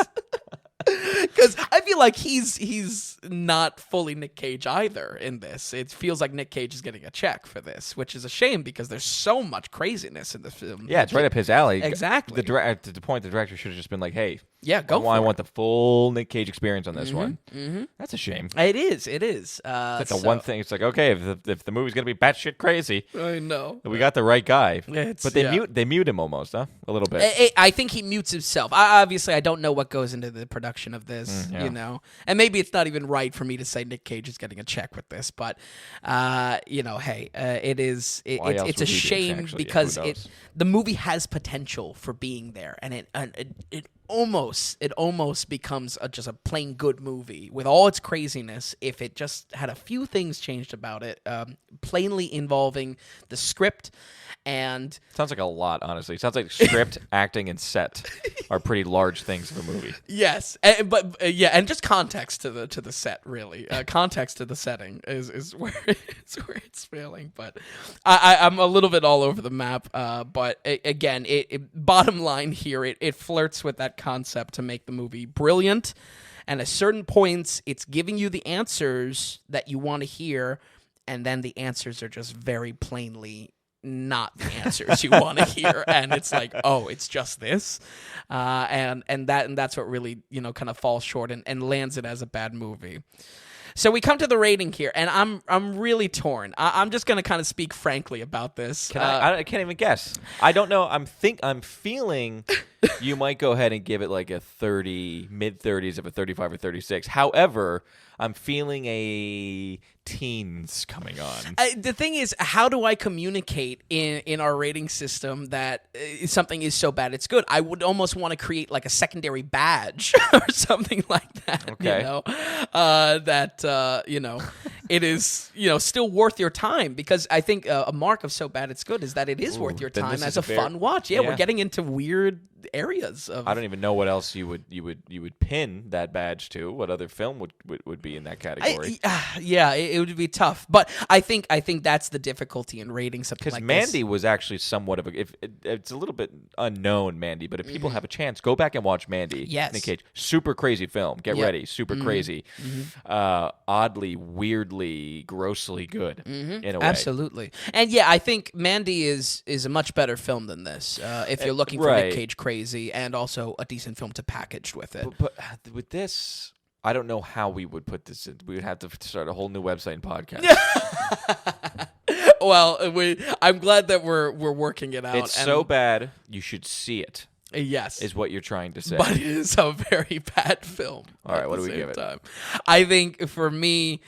Because I feel like he's not fully Nick Cage either in this. It feels like Nick Cage is getting a check for this, which is a shame because there's so much craziness in the film. Yeah, it's right up his alley. Exactly. To the point, the director should have just been like, "Hey, yeah, go for it. I want the full Nick Cage experience on this one." Mm-hmm. That's a shame. It is. That's the one thing. It's like, okay, if the movie's gonna be batshit crazy, I know we got the right guy. But they mute him almost, huh? A little bit. I think he mutes himself. Obviously, I don't know what goes into the production of this, and maybe it's not even right for me to say Nick Cage is getting a check with this, but hey, it is. It's a shame because the movie has potential for being there, and it almost becomes just a plain good movie with all its craziness if it just had a few things changed about it, plainly involving the script. And sounds like a lot, honestly. It sounds like script, acting, and set are pretty large things of a movie. Yes, and just context to the set, really. Context to the setting is where it's failing. But I'm a little bit all over the map. But again, bottom line here, it flirts with that concept to make the movie brilliant. And at certain points, it's giving you the answers that you want to hear, and then the answers are just very plainly not the answers you want to hear, and it's like, oh, it's just this, and that's what really kind of falls short and lands it as a bad movie. So we come to the rating here, and I'm really torn. I'm just gonna kind of speak frankly about this. I can't even guess. I don't know. I'm feeling you might go ahead and give it like a 30, mid-30s of a 35 or 36. However, I'm feeling a teens coming on. The thing is, how do I communicate in our rating system that something is so bad it's good? I would almost want to create like a secondary badge or something like that. Okay. It is still worth your time, because I think a mark of so bad it's good is that it is worth your time as a fun watch. Yeah, we're getting into weird areas of. I don't even know what else you would pin that badge to. What other film would be in that category? It would be tough, but I think that's the difficulty in rating something like this. Because Mandy was actually somewhat of it's a little bit unknown, Mandy, but if people have a chance, go back and watch Mandy. Yes. Nick Cage, super crazy film. Get ready, super crazy, oddly, weirdly, grossly good in a way. Absolutely, and I think Mandy is a much better film than this. If you're looking for Nick Cage crazy and also a decent film to package with it, but with this, I don't know how we would put this in. We would have to start a whole new website and podcast. Well, I'm glad that we're working it out. It's so bad, you should see it. Yes, is what you're trying to say. But it is a very bad film. All right, what do we give it? I think for me,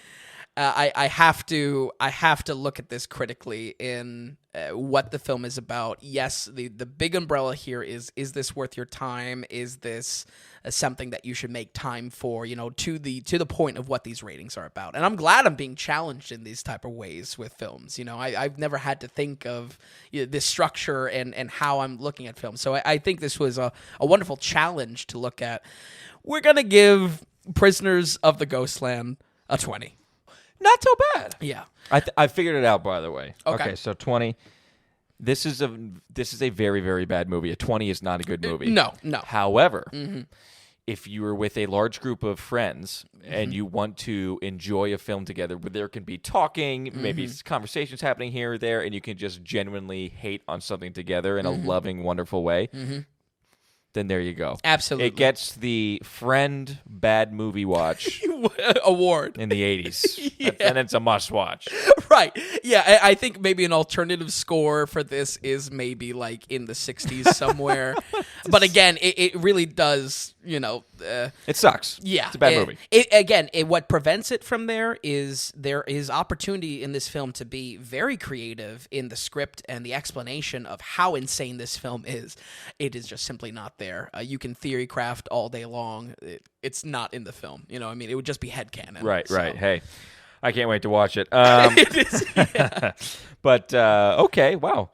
I have to look at this critically in what the film is about. Yes, the big umbrella here is this worth your time? Is this something that you should make time for? To the point of what these ratings are about. And I'm glad I'm being challenged in these type of ways with films. I've never had to think of this structure and how I'm looking at films. So I think this was a wonderful challenge to look at. We're gonna give Prisoners of the Ghostland a 20. Not so bad. Yeah, I figured it out, by the way. Okay, so 20. This is a very, very bad movie. A 20 is not a good movie. No. However, if you are with a large group of friends and you want to enjoy a film together where there can be talking, maybe conversations happening here or there, and you can just genuinely hate on something together in a loving, wonderful way, then there you go. Absolutely. It gets the Friend Bad Movie Watch award in the 80s. And it's a must watch. Right. Yeah, I think maybe an alternative score for this is maybe like in the 60s somewhere. But again, it really does, It sucks. yeah. It's a bad movie. What prevents it from there is opportunity in this film to be very creative in the script and the explanation of how insane this film is. It is just simply not there. You can theory craft all day long. It's not in the film. It would just be headcanon. Right. So. Hey, I can't wait to watch it. It is, yeah. But, okay, wow.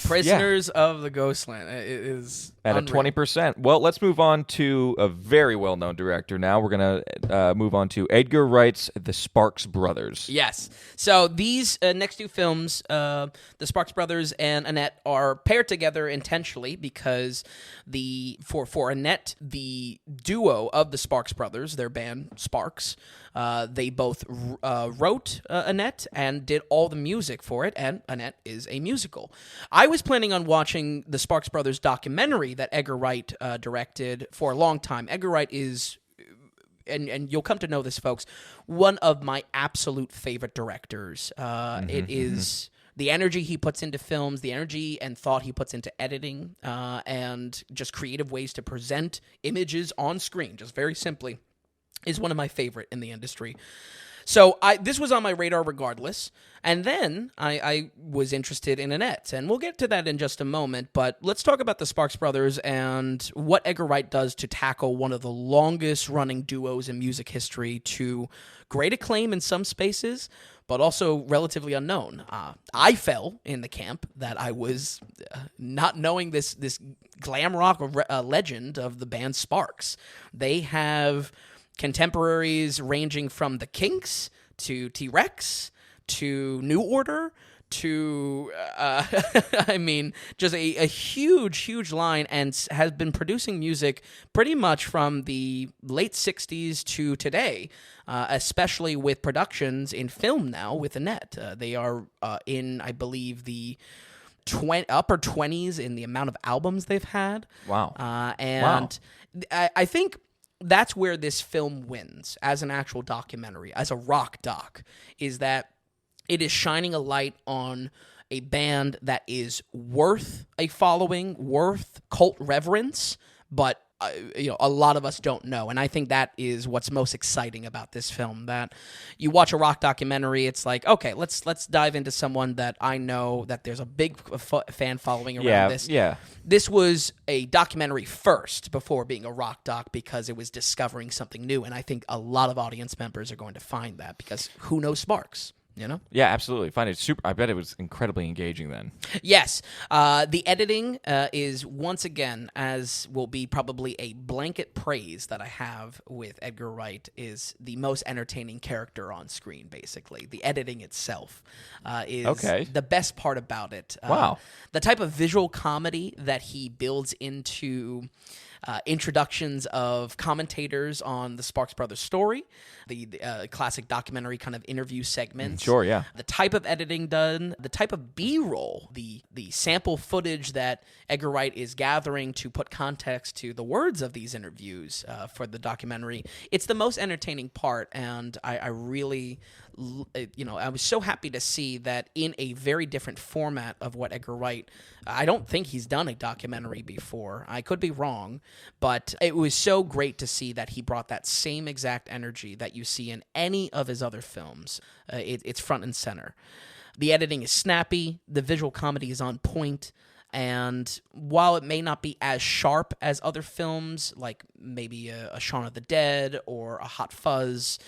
Prisoners of the Ghostland. It is at unreal. a 20%. Well, let's move on to a very well-known director now. We're going to move on to Edgar Wright's The Sparks Brothers. Yes. So these next two films, the Sparks Brothers and Annette, are paired together intentionally because for Annette, the duo of the Sparks Brothers, their band Sparks, they both wrote Annette and did all the music for it, and Annette is a musical. I was planning on watching the Sparks Brothers documentary that Edgar Wright directed for a long time. Edgar Wright is, and you'll come to know this, folks, one of my absolute favorite directors. It is the energy he puts into films, the energy and thought he puts into editing, and just creative ways to present images on screen, just very simply, is one of my favorite in the industry. So this was on my radar regardless, and then I was interested in Annette, and we'll get to that in just a moment, but let's talk about the Sparks Brothers and what Edgar Wright does to tackle one of the longest-running duos in music history to great acclaim in some spaces, but also relatively unknown. I fell in the camp that I was not knowing this glam rock legend of the band Sparks. They have contemporaries ranging from the Kinks to T-Rex to New Order to, just a huge line, and has been producing music pretty much from the late 60s to today, especially with productions in film now with Annette. They are in, I believe, the upper 20s in the amount of albums they've had. Wow. I think that's where this film wins as an actual documentary, as a rock doc, is that it is shining a light on a band that is worth a following, worth cult reverence, but a lot of us don't know. And I think that is what's most exciting about this film, that you watch a rock documentary, it's like, okay, let's dive into someone that I know that there's a big fan following around this. Yeah. This was a documentary first before being a rock doc because it was discovering something new. And I think a lot of audience members are going to find that because who knows Sparks? Yeah, absolutely. Find it super. I bet it was incredibly engaging then. Yes. The editing is, once again, as will be probably a blanket praise that I have with Edgar Wright, is the most entertaining character on screen, basically. The editing itself is the best part about it. Wow. The type of visual comedy that he builds into introductions of commentators on the Sparks Brothers story, the classic documentary kind of interview segments. Sure, yeah. The type of editing done, the type of B-roll, the sample footage that Edgar Wright is gathering to put context to the words of these interviews for the documentary. It's the most entertaining part, and I really, I was so happy to see that in a very different format of what Edgar Wright, I don't think he's done a documentary before. I could be wrong, but it was so great to see that he brought that same exact energy that you see in any of his other films. It's front and center. The editing is snappy. The visual comedy is on point. And while it may not be as sharp as other films, like maybe a Shaun of the Dead or a Hot Fuzz,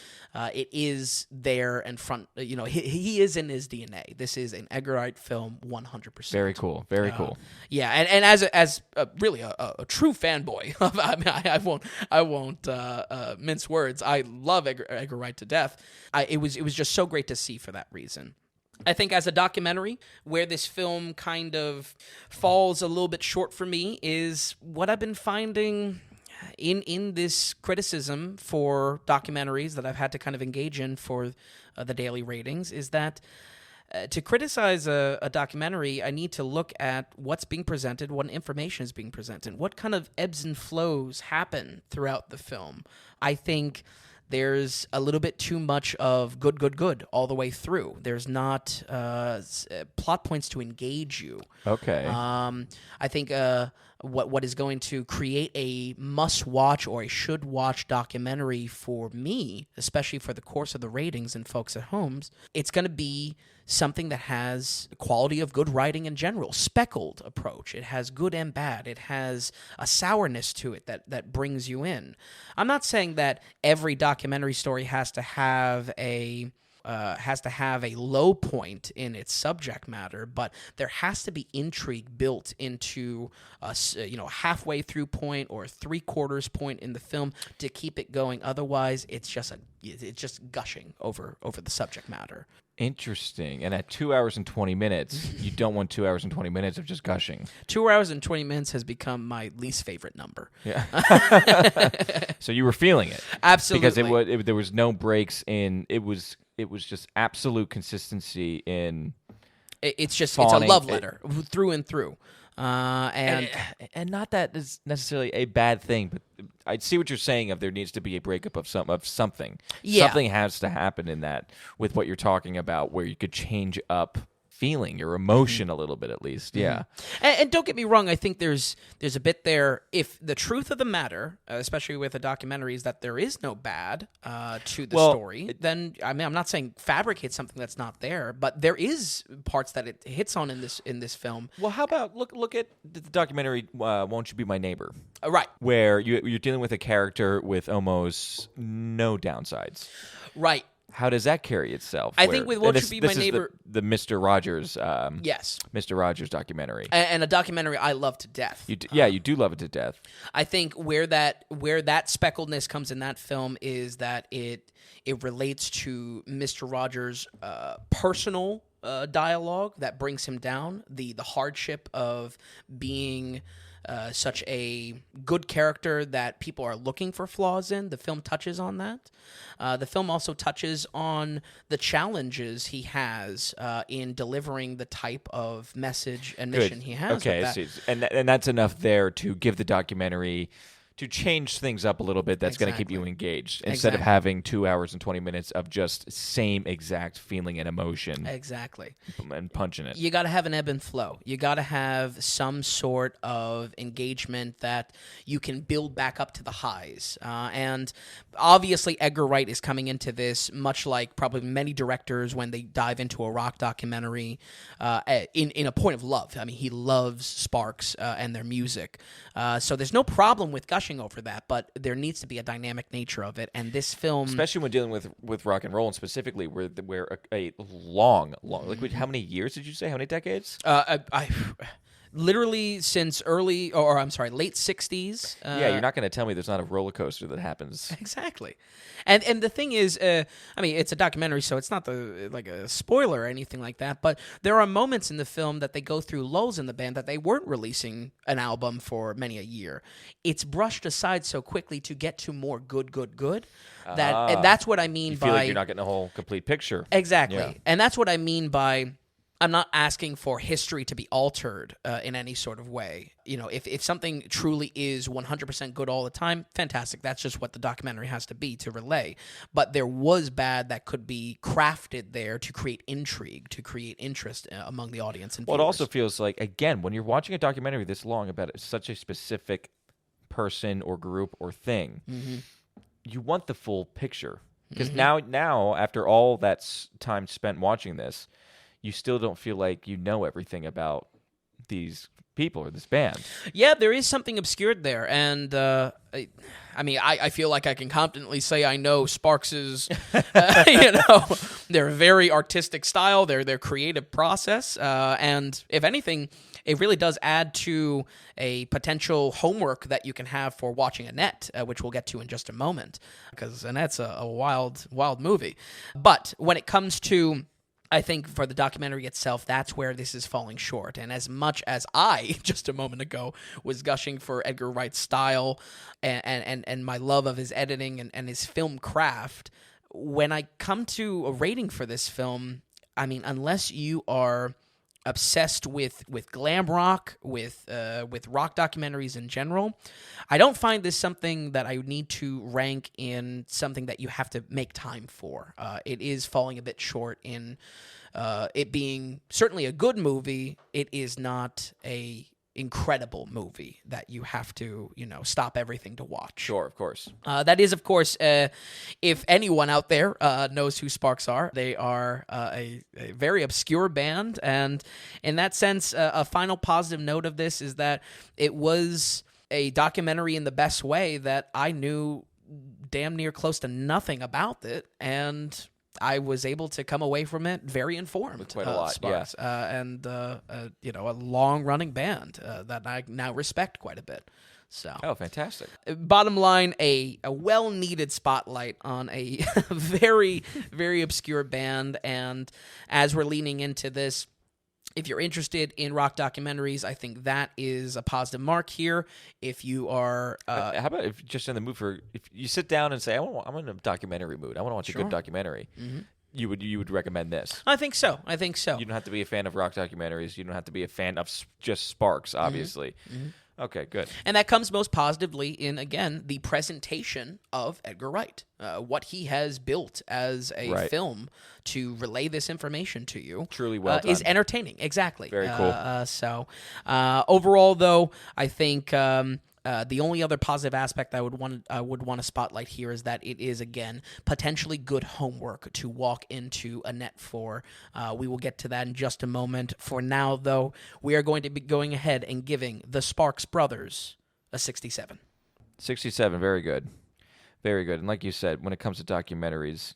it is there and front. He is in his DNA. This is an Edgar Wright film, 100%. Very cool. Very cool. Yeah, and as really a true fanboy, I won't mince words. I love Edgar Wright to death. It was just so great to see for that reason. I think as a documentary, where this film kind of falls a little bit short for me is what I've been finding in this criticism for documentaries that I've had to kind of engage in for the daily ratings, is that to criticize a documentary, I need to look at what's being presented, what information is being presented, what kind of ebbs and flows happen throughout the film. I think there's a little bit too much of good all the way through. There's not plot points to engage you. Okay. I think what is going to create a must-watch or a should-watch documentary for me, especially for the course of the ratings and folks at home, it's going to be something that has the quality of good writing in general, speckled approach. It has good and bad. It has a sourness to it that brings you in. I'm not saying that every documentary story has to have a low point in its subject matter, but there has to be intrigue built into a halfway through point or 3/4 point in the film to keep it going. Otherwise, it's just gushing over the subject matter. Interesting. And at 2 hours and 20 minutes, you don't want 2 hours and 20 minutes of just gushing. 2 hours and 20 minutes has become my least favorite number. Yeah. So you were feeling it. Absolutely. Because there was no breaks in. It was just absolute consistency in. It's a fawning. love letter through and through. And not that is necessarily a bad thing, but I see what you're saying. There needs to be a breakup of something. Yeah. Something has to happen in that with what you're talking about, where you could change up feeling your emotion a little bit at least. Yeah. And don't get me wrong, I think there's a bit there. If the truth of the matter, especially with a documentary, is that there is no bad to the story, then I'm not saying fabricate something that's not there, but there is parts that it hits on in this film. Well, how about look at the documentary Won't You Be My Neighbor? Right. Where you're dealing with a character with almost no downsides. Right. How does that carry itself? I think with Won't You Be My Neighbor... the Mr. Rogers... yes. Mr. Rogers documentary. And a documentary I love to death. You do love it to death. I think where that speckledness comes in that film is that it relates to Mr. Rogers' personal dialogue that brings him down, the hardship of being... such a good character that people are looking for flaws in. The film touches on that. The film also touches on the challenges he has in delivering the type of message and mission he has. Okay, and that's enough there to give the documentary to change things up a little bit. That's going to keep you engaged instead of having 2 hours and 20 minutes of just same exact feeling and emotion. Exactly. And punching it. You got to have an ebb and flow. You got to have some sort of engagement that you can build back up to the highs. And obviously Edgar Wright is coming into this much like probably many directors when they dive into a rock documentary in a point of love. I mean, he loves Sparks and their music. So there's no problem with gushing over that, but there needs to be a dynamic nature of it. And this film, especially when dealing with rock and roll, and specifically where a long like how many years did you say? How many decades? I literally since late 60s. Yeah, you're not going to tell me there's not a roller coaster that happens. Exactly. And the thing is, it's a documentary, so it's not like a spoiler or anything like that, but there are moments in the film that they go through lulls in the band that they weren't releasing an album for many a year. It's brushed aside so quickly to get to more good, that and that's what I mean you by... feel like you're not getting a whole complete picture. Exactly. Yeah. And that's what I mean by... I'm not asking for history to be altered in any sort of way. You know, if something truly is 100% good all the time, fantastic. That's just what the documentary has to be to relay. But there was bad that could be crafted there to create intrigue, to create interest among the audience and viewers. Well, it also feels like, again, when you're watching a documentary this long about such a specific person or group or thing, you want the full picture. Because now, after all that time spent watching this, you still don't feel like you know everything about these people or this band. Yeah, there is something obscured there, and I feel like I can confidently say I know Sparks's, their very artistic style, their creative process, and if anything, it really does add to a potential homework that you can have for watching Annette, which we'll get to in just a moment, because Annette's a wild movie. But when it comes to, I think for the documentary itself, that's where this is falling short. And as much as I, just a moment ago, was gushing for Edgar Wright's style and my love of his editing and his film craft, when I come to a rating for this film, I mean, unless you are obsessed with glam rock, with rock documentaries in general, I don't find this something that I need to rank in something that you have to make time for. It is falling a bit short in it being certainly a good movie. It is not a incredible movie that you have to, stop everything to watch. Sure, of course. That is, of course, if anyone out there knows who Sparks are, they are a very obscure band. And in that sense, a final positive note of this is that it was a documentary in the best way, that I knew damn near close to nothing about it. And I was able to come away from it very informed. With quite a lot, Sparks, and a long-running band that I now respect quite a bit. So, fantastic. Bottom line, a well-needed spotlight on a very, very obscure band. And as we're leaning into this, if you're interested in rock documentaries, I think that is a positive mark here. If you are... how about if you're just in the mood if you sit down and say, I'm in a documentary mood, I want to watch a good documentary, you would recommend this? I think so. You don't have to be a fan of rock documentaries. You don't have to be a fan of just Sparks, obviously. Okay, good. And that comes most positively in, again, the presentation of Edgar Wright. What he has built as a film to relay this information to you. Truly well done. Is entertaining. Exactly. Very cool. Overall, though, I think... the only other positive aspect I would want to spotlight here is that it is, again, potentially good homework to walk into Annette for. We will get to that in just a moment. For now, though, we are going to be going ahead and giving the Sparks Brothers a 67. 67, very good. Very good. And like you said, when it comes to documentaries,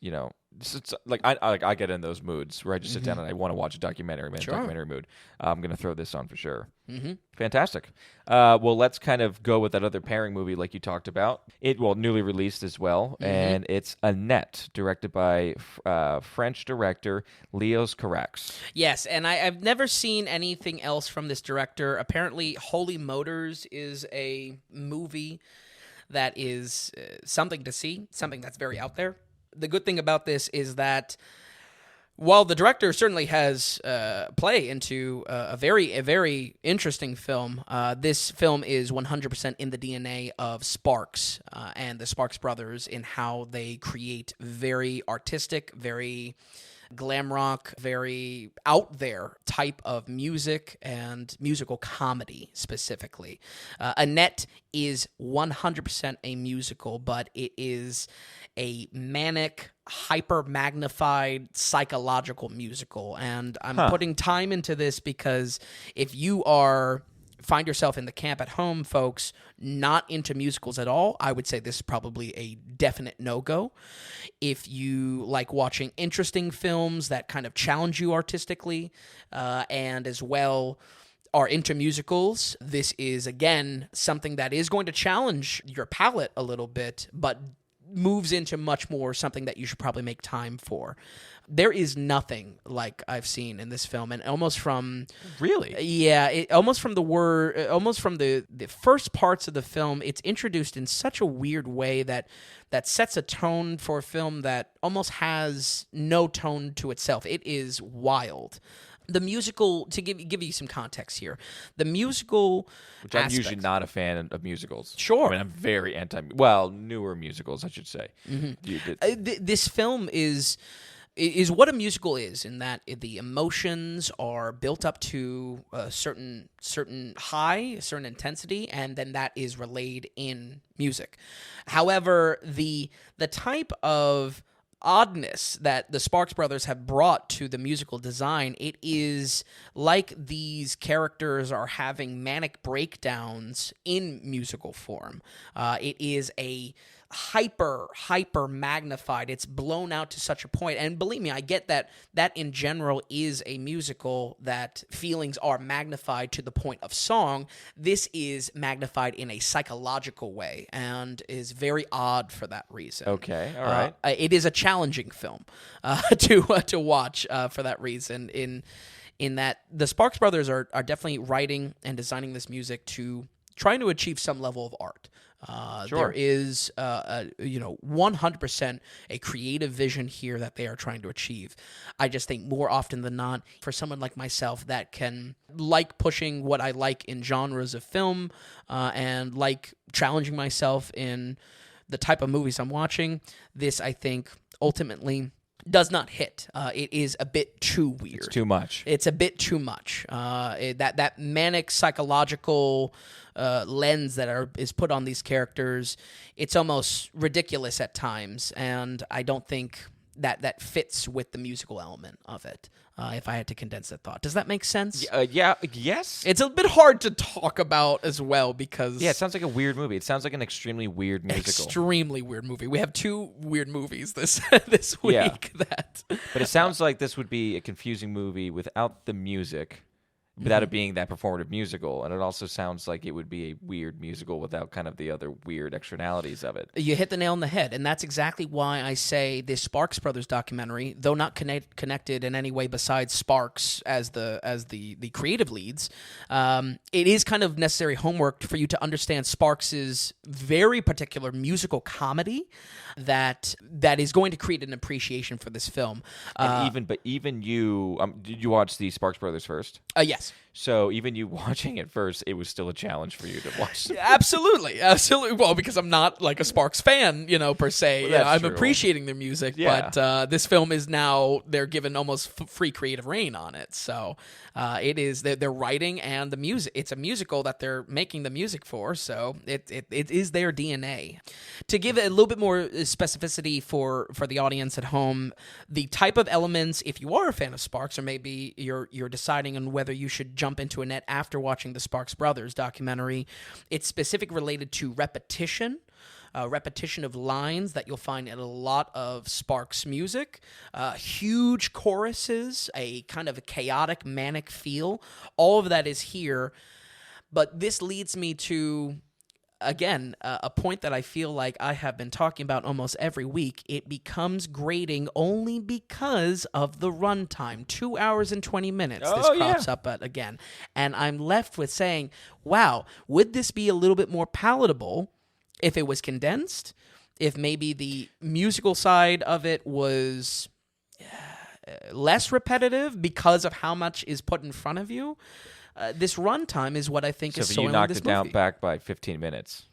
it's like I get in those moods where I just sit down and I want to watch a documentary. I'm in a documentary mood. I'm going to throw this on for sure. Fantastic. Well, let's kind of go with that other pairing movie like you talked about. Newly released as well, and it's Annette, directed by French director Léos Carax. Yes, and I've never seen anything else from this director. Apparently, Holy Motors is a movie that is something to see, something that's very out there. The good thing about this is that while the director certainly has play into a very interesting film, this film is 100% in the DNA of Sparks and the Sparks brothers in how they create very artistic, very glam rock, very out there type of music and musical comedy specifically. Annette is 100% a musical, but it is a manic, hyper-magnified, psychological musical. And I'm putting time into this because if you find yourself in the camp at home, folks, not into musicals at all, I would say this is probably a definite no-go. If you like watching interesting films that kind of challenge you artistically, and as well are into musicals, this is, again, something that is going to challenge your palate a little bit, but moves into much more something that you should probably make time for. There is nothing like I've seen in this film, and almost from almost from the first parts of the film, it's introduced in such a weird way that sets a tone for a film that almost has no tone to itself. It is wild. The musical, to give you some context here, the musical which I'm usually not a fan of musicals. Sure. I mean, I'm very newer musicals, I should say. This film is what a musical is, in that the emotions are built up to a certain high, a certain intensity, and then that is relayed in music. However, the type of oddness that the Sparks brothers have brought to the musical design, it is like these characters are having manic breakdowns in musical form. It is a hyper magnified. It's blown out to such a point. And believe me, I get that in general is a musical that feelings are magnified to the point of song. This is magnified in a psychological way and is very odd for that reason. Okay, all right. It is a challenging film to watch for that reason. In that the Sparks brothers are definitely writing and designing this music to trying to achieve some level of art. There is, 100% a creative vision here that they are trying to achieve. I just think more often than not, for someone like myself that can like pushing what I like in genres of film and like challenging myself in the type of movies I'm watching, this, I think, ultimately does not hit. It is a bit too weird. It's too much. It's a bit too much. That manic psychological lens that is put on these characters, it's almost ridiculous at times, and I don't think that fits with the musical element of it. If I had to condense that thought, does that make sense? Yes. It's a bit hard to talk about as well because it sounds like a weird movie. It sounds like an extremely weird musical. Extremely weird movie. We have two weird movies this week. Yeah. But it sounds like this would be a confusing movie without the music, without it being that performative musical, and it also sounds like it would be a weird musical without kind of the other weird externalities of it. You hit the nail on the head, and that's exactly why I say this Sparks Brothers documentary, though not connected in any way besides Sparks as the creative leads, it is kind of necessary homework for you to understand Sparks' very particular musical comedy that is going to create an appreciation for this film. And even you, did you watch the Sparks Brothers first? Yes. So even you watching it first, it was still a challenge for you to watch. Absolutely. Well, because I'm not like a Sparks fan, per se. Well, I'm true. appreciating their music, but this film is now they're given almost free creative reign on it. So it is they're writing and the music. It's a musical that they're making the music for. So it is their DNA. To give it a little bit more specificity for the audience at home, the type of elements, if you are a fan of Sparks, or maybe you're deciding on whether you should jump into Annette after watching the Sparks Brothers documentary, it's specific related to repetition of lines that you'll find in a lot of Sparks music, huge choruses, a kind of a chaotic, manic feel. All of that is here, but this leads me to, again, a point that I feel like I have been talking about almost every week. It becomes grating only because of the runtime. 2 hours and 20 minutes this crops up at again. And I'm left with saying, wow, would this be a little bit more palatable if it was condensed? If maybe the musical side of it was less repetitive because of how much is put in front of you? This runtime is what I think is so. So you knocked it down back by 15 minutes.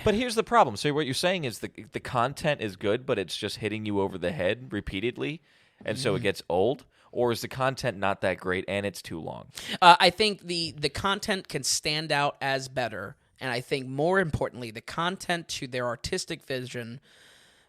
But here's the problem. So what you're saying is the content is good, but it's just hitting you over the head repeatedly, and so it gets old? Or is the content not that great and it's too long? I think the content can stand out as better, and I think more importantly, the content to their artistic vision,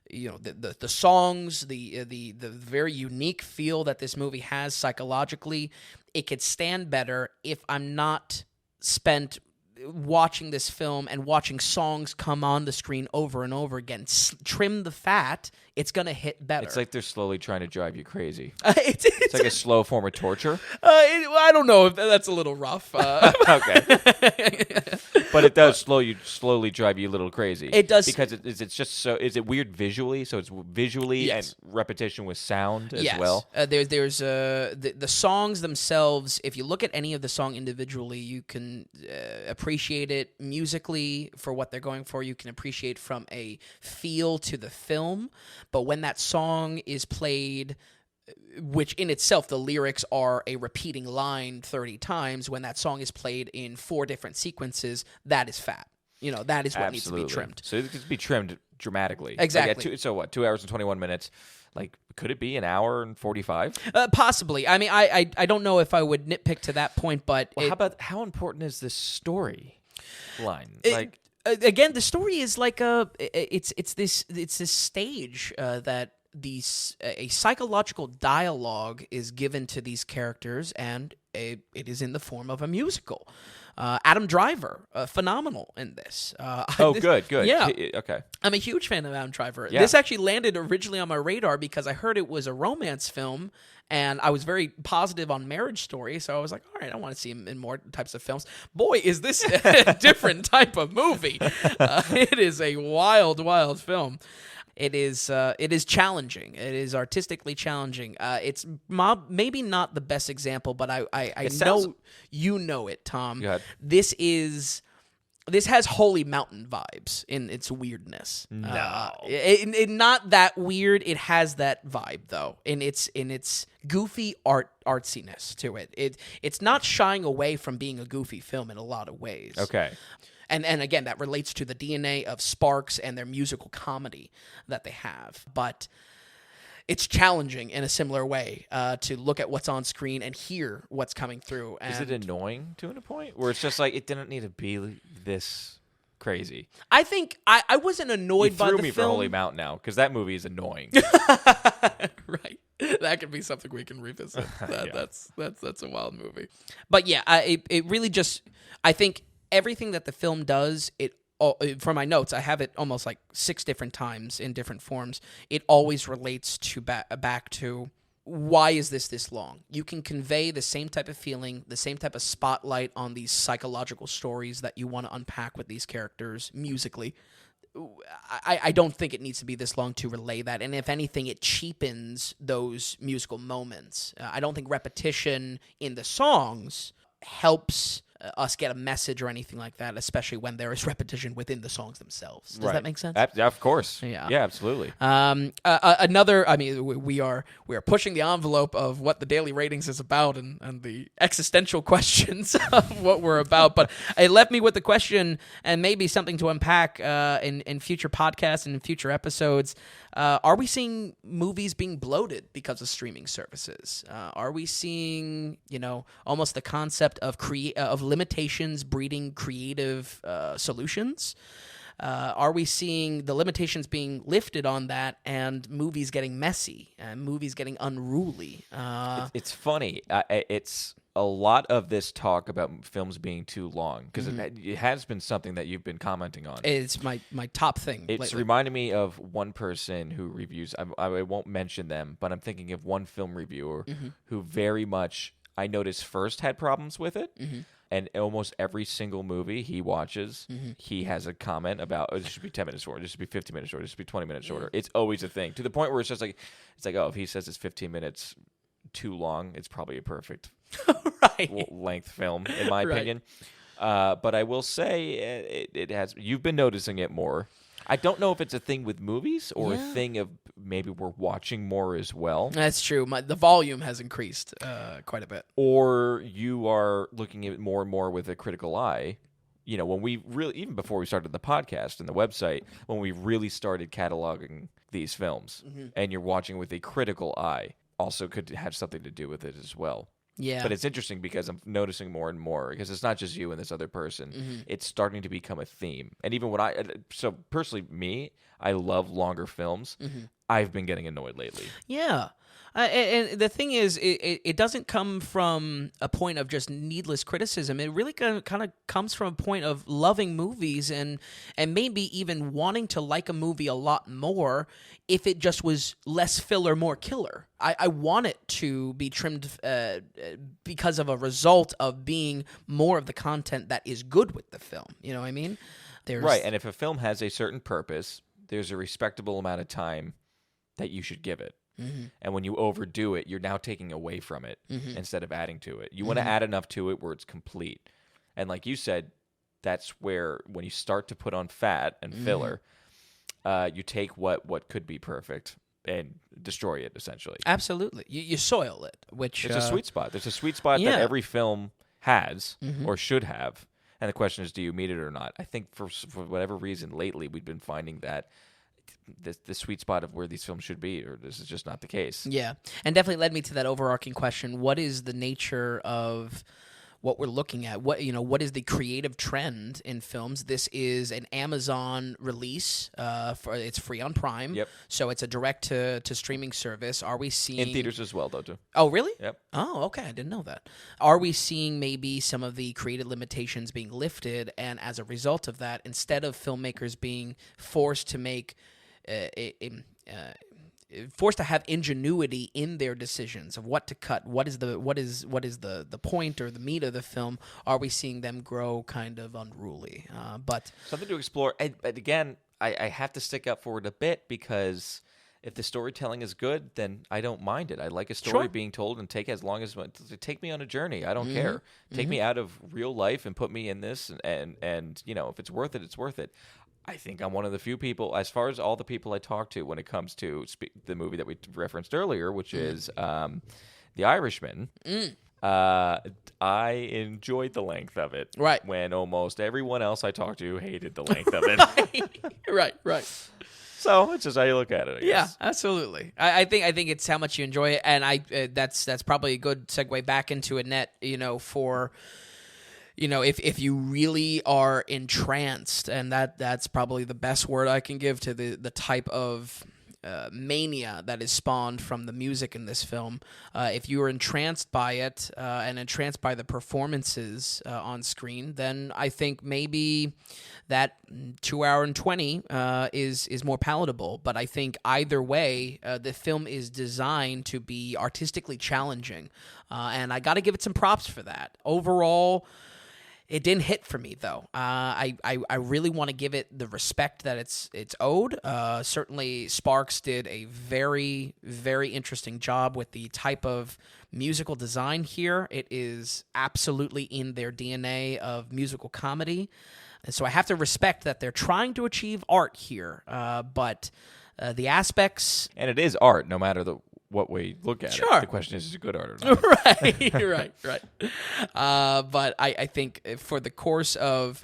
the songs, the very unique feel that this movie has psychologically, it could stand better if I'm not spent watching this film and watching songs come on the screen over and over again. Trim the fat, it's going to hit better. It's like they're slowly trying to drive you crazy. It's like a slow form of torture? I don't know if that's a little rough. Okay. But it does slowly drive you a little crazy. It does. Because it's just so... Is it weird visually? So it's visually and repetition with sound as well? There's the songs themselves, if you look at any of the song individually, you can appreciate it musically for what they're going for. You can appreciate from a feel to the film. But when that song is played, which in itself, the lyrics are a repeating line 30 times, when that song is played in 4 different sequences, that is fat. That is what needs to be trimmed. So it needs to be trimmed dramatically. Exactly. So what, 2 hours and 21 minutes? Like, could it be an hour and 45? Possibly. I mean, I don't know if I would nitpick to that point, but... Well, how important is this story line? Again, the story is like it's this stage that a psychological dialogue is given to these characters, and it is in the form of a musical. Adam Driver, phenomenal in this. Good. Yeah. Okay. I'm a huge fan of Adam Driver. Yeah. This actually landed originally on my radar because I heard it was a romance film, and I was very positive on Marriage Story, so I was like, all right, I want to see him in more types of films. Boy, is this a different type of movie. It is a wild, wild film. It is challenging. It is artistically challenging. It's maybe not the best example, but I know you know it, Tom. Go ahead. This is This has Holy Mountain vibes in its weirdness. No. Not that weird. It has that vibe though, in its goofy artsiness to it. It's not shying away from being a goofy film in a lot of ways. Okay. And again, that relates to the DNA of Sparks and their musical comedy that they have. But it's challenging in a similar way to look at what's on screen and hear what's coming through. And Is it annoying to a point where it's just like it didn't need to be this crazy? I think I wasn't annoyed by the threw me film. for Holy Mountain now because that movie is annoying. Right. That could be something we can revisit. Yeah. That's a wild movie. But yeah, it really just, I think everything that the film does, from my notes, I have it almost like 6 different times in different forms. It always relates to back to, why is this long? You can convey the same type of feeling, the same type of spotlight on these psychological stories that you want to unpack with these characters musically. I don't think it needs to be this long to relay that. And if anything, it cheapens those musical moments. I don't think repetition in the songs helps us get a message or anything like that, especially when there is repetition within the songs themselves. Does that make sense? Yeah, of course. Yeah, absolutely. Another, I mean, we are pushing the envelope of what the daily ratings is about and the existential questions of what we're about. But it left me with the question, and maybe something to unpack in future podcasts and in future episodes. Are we seeing movies being bloated because of streaming services? Are we seeing, almost the concept of limitations breeding creative solutions? Are we seeing the limitations being lifted on that and movies getting messy and movies getting unruly? It's funny. It's a lot of this talk about films being too long because it has been something that you've been commenting on. It's my top thing. It's lately. reminded me of one person who reviews. I won't mention them, but I'm thinking of one film reviewer who very much I noticed first had problems with it. And almost every single movie he watches, he has a comment about, this should be 10 minutes shorter, this should be 15 minutes shorter, this should be 20 minutes shorter. It's always a thing, to the point where it's just like, oh, if he says it's 15 minutes too long, it's probably a perfect length film, in my opinion. But I will say, it has. You've been noticing it more. I don't know if it's a thing with movies or a thing of maybe we're watching more as well. That's true. The volume has increased quite a bit. Or you are looking at it more and more with a critical eye. When we really, even before we started the podcast and the website, when we really started cataloging these films and you're watching with a critical eye, also could have something to do with it as well. Yeah. But it's interesting because I'm noticing more and more, because it's not just you and this other person. It's starting to become a theme. And even so personally, me, I love longer films. I've been getting annoyed lately. Yeah. And the thing is, it doesn't come from a point of just needless criticism. It really kind of comes from a point of loving movies and maybe even wanting to like a movie a lot more if it just was less filler, more killer. I want it to be trimmed because of a result of being more of the content that is good with the film. You know what I mean? Right, and if a film has a certain purpose, there's a respectable amount of time that you should give it. And when you overdo it, you're now taking away from it instead of adding to it. You want to add enough to it where it's complete. And like you said, that's where when you start to put on fat and filler, you take what could be perfect and destroy it, essentially. Absolutely. You soil it, which... It's a sweet spot. There's a sweet spot that every film has or should have. And the question is, do you meet it or not? I think for whatever reason, lately, we've been finding that the sweet spot of where these films should be, or this is just not the case. Yeah, and definitely led me to that overarching question: what is the nature of what we're looking at? What is the creative trend in films? This is an Amazon release. It's free on Prime. Yep. So it's a direct to streaming service. Are we seeing in theaters as well, though? Too. Oh, really? Yep. Oh, okay. I didn't know that. Are we seeing maybe some of the creative limitations being lifted, and as a result of that, instead of filmmakers being forced to make forced to have ingenuity in their decisions of what to cut, what is the point or the meat of the film, are we seeing them grow kind of unruly? But something to explore. But again, I have to stick up for it a bit because if the storytelling is good, then I don't mind it. I like a story Sure. being told and take as long as take me on a journey. I don't care. Take me out of real life and put me in this, and if it's worth it, it's worth it. I think I'm one of the few people, as far as all the people I talk to when it comes to the movie that we referenced earlier, which is The Irishman. I enjoyed the length of it. Right. When almost everyone else I talked to hated the length of it. Right. So it's just how you look at it, I guess. Yeah, absolutely. I think it's how much you enjoy it, and that's probably a good segue back into Annette. For if you really are entranced, and that's probably the best word I can give to the type of mania that is spawned from the music in this film. If you are entranced by it and entranced by the performances on screen, then I think maybe that 2 hour and 20 is more palatable. But I think either way, the film is designed to be artistically challenging, and I got to give it some props for that. Overall, it didn't hit for me, though. I really want to give it the respect that it's owed. Certainly, Sparks did a very, very interesting job with the type of musical design here. It is absolutely in their DNA of musical comedy. And so I have to respect that they're trying to achieve art here. But the aspects... And it is art, no matter what way you look at Sure. it. The question is it good art or not? Right. But I think for the course of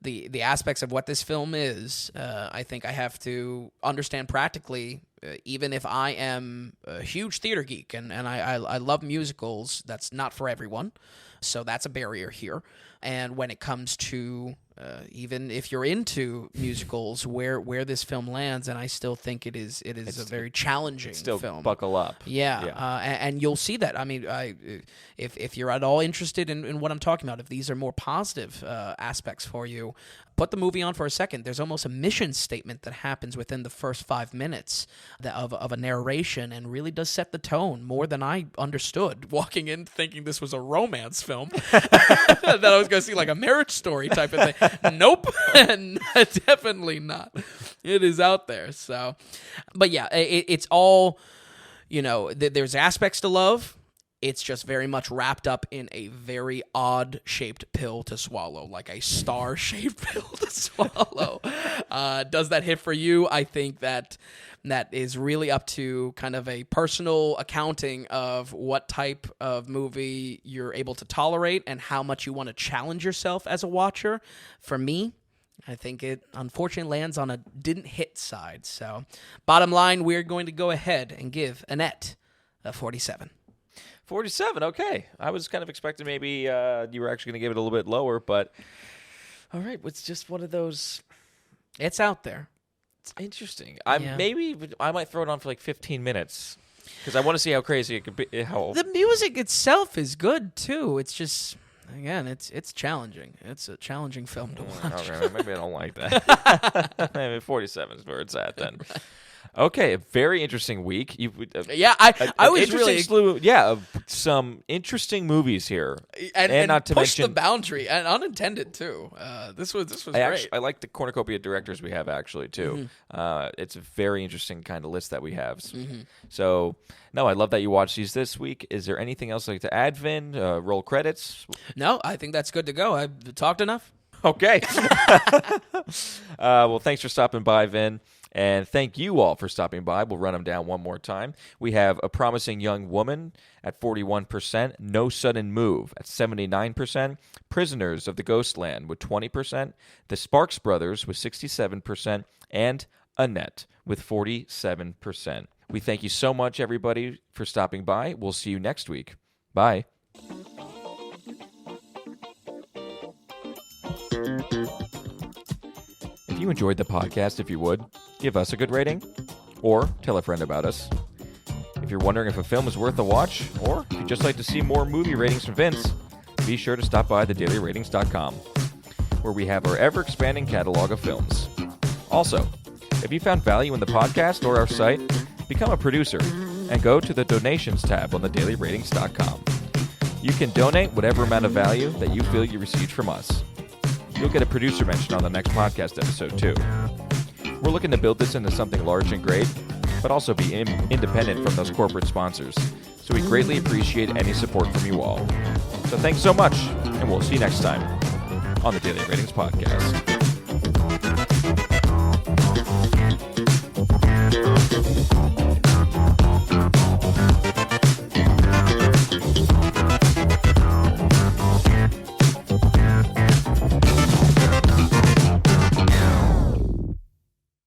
the aspects of what this film is, I think I have to understand practically, even if I am a huge theater geek and I love musicals, that's not for everyone. So that's a barrier here. And when it comes to even if you're into musicals, where this film lands, and I still think it's a very challenging film. Buckle up. Yeah. And you'll see that. I mean, if you're at all interested in what I'm talking about, if these are more positive aspects for you, put the movie on for a second. There's almost a mission statement that happens within the first 5 minutes of a narration, and really does set the tone more than I understood walking in thinking this was a romance film. That I was going to see like a marriage story type of thing. Nope. Definitely not. It is out there. So, but yeah, it's all, there's aspects to love. It's just very much wrapped up in a very odd-shaped pill to swallow, like a star-shaped pill to swallow. Does that hit for you? I think that is really up to kind of a personal accounting of what type of movie you're able to tolerate and how much you want to challenge yourself as a watcher. For me, I think it unfortunately lands on a didn't hit side. So, bottom line, we're going to go ahead and give Annette a 47. 47, okay. I was kind of expecting maybe you were actually going to give it a little bit lower, but all right, it's just one of those. It's out there. It's interesting. Yeah. Maybe I might throw it on for like 15 minutes because I want to see how crazy it could be. The music itself is good too. It's just, again, it's challenging. It's a challenging film to watch. Okay, maybe I don't like that. Maybe 47 is where it's at then. Right. Okay, a very interesting week. I was really slew, of some interesting movies here, and not to push mention the boundary, and unintended too. This was great. I like the cornucopia of directors we have actually too. Mm-hmm. It's a very interesting kind of list that we have. Mm-hmm. So, no, I love that you watched these this week. Is there anything else like to add, Vin? Roll credits? No, I think that's good to go. I've talked enough. Okay. Well, thanks for stopping by, Vin. And thank you all for stopping by. We'll run them down one more time. We have A Promising Young Woman at 41%, No Sudden Move at 79%, Prisoners of the Ghostland with 20%, The Sparks Brothers with 67%, and Annette with 47%. We thank you so much, everybody, for stopping by. We'll see you next week. Bye. If you enjoyed the podcast, if you would, give us a good rating or tell a friend about us. If you're wondering if a film is worth a watch, or if you'd just like to see more movie ratings from Vince, be sure to stop by thedailyratings.com, where we have our ever-expanding catalog of films. Also, if you found value in the podcast or our site, become a producer and go to the donations tab on thedailyratings.com. You can donate whatever amount of value that you feel you received from us. You'll get a producer mention on the next podcast episode, too. We're looking to build this into something large and great, but also be independent from those corporate sponsors. So we greatly appreciate any support from you all. So thanks so much, and we'll see you next time on the Daily Ratings Podcast.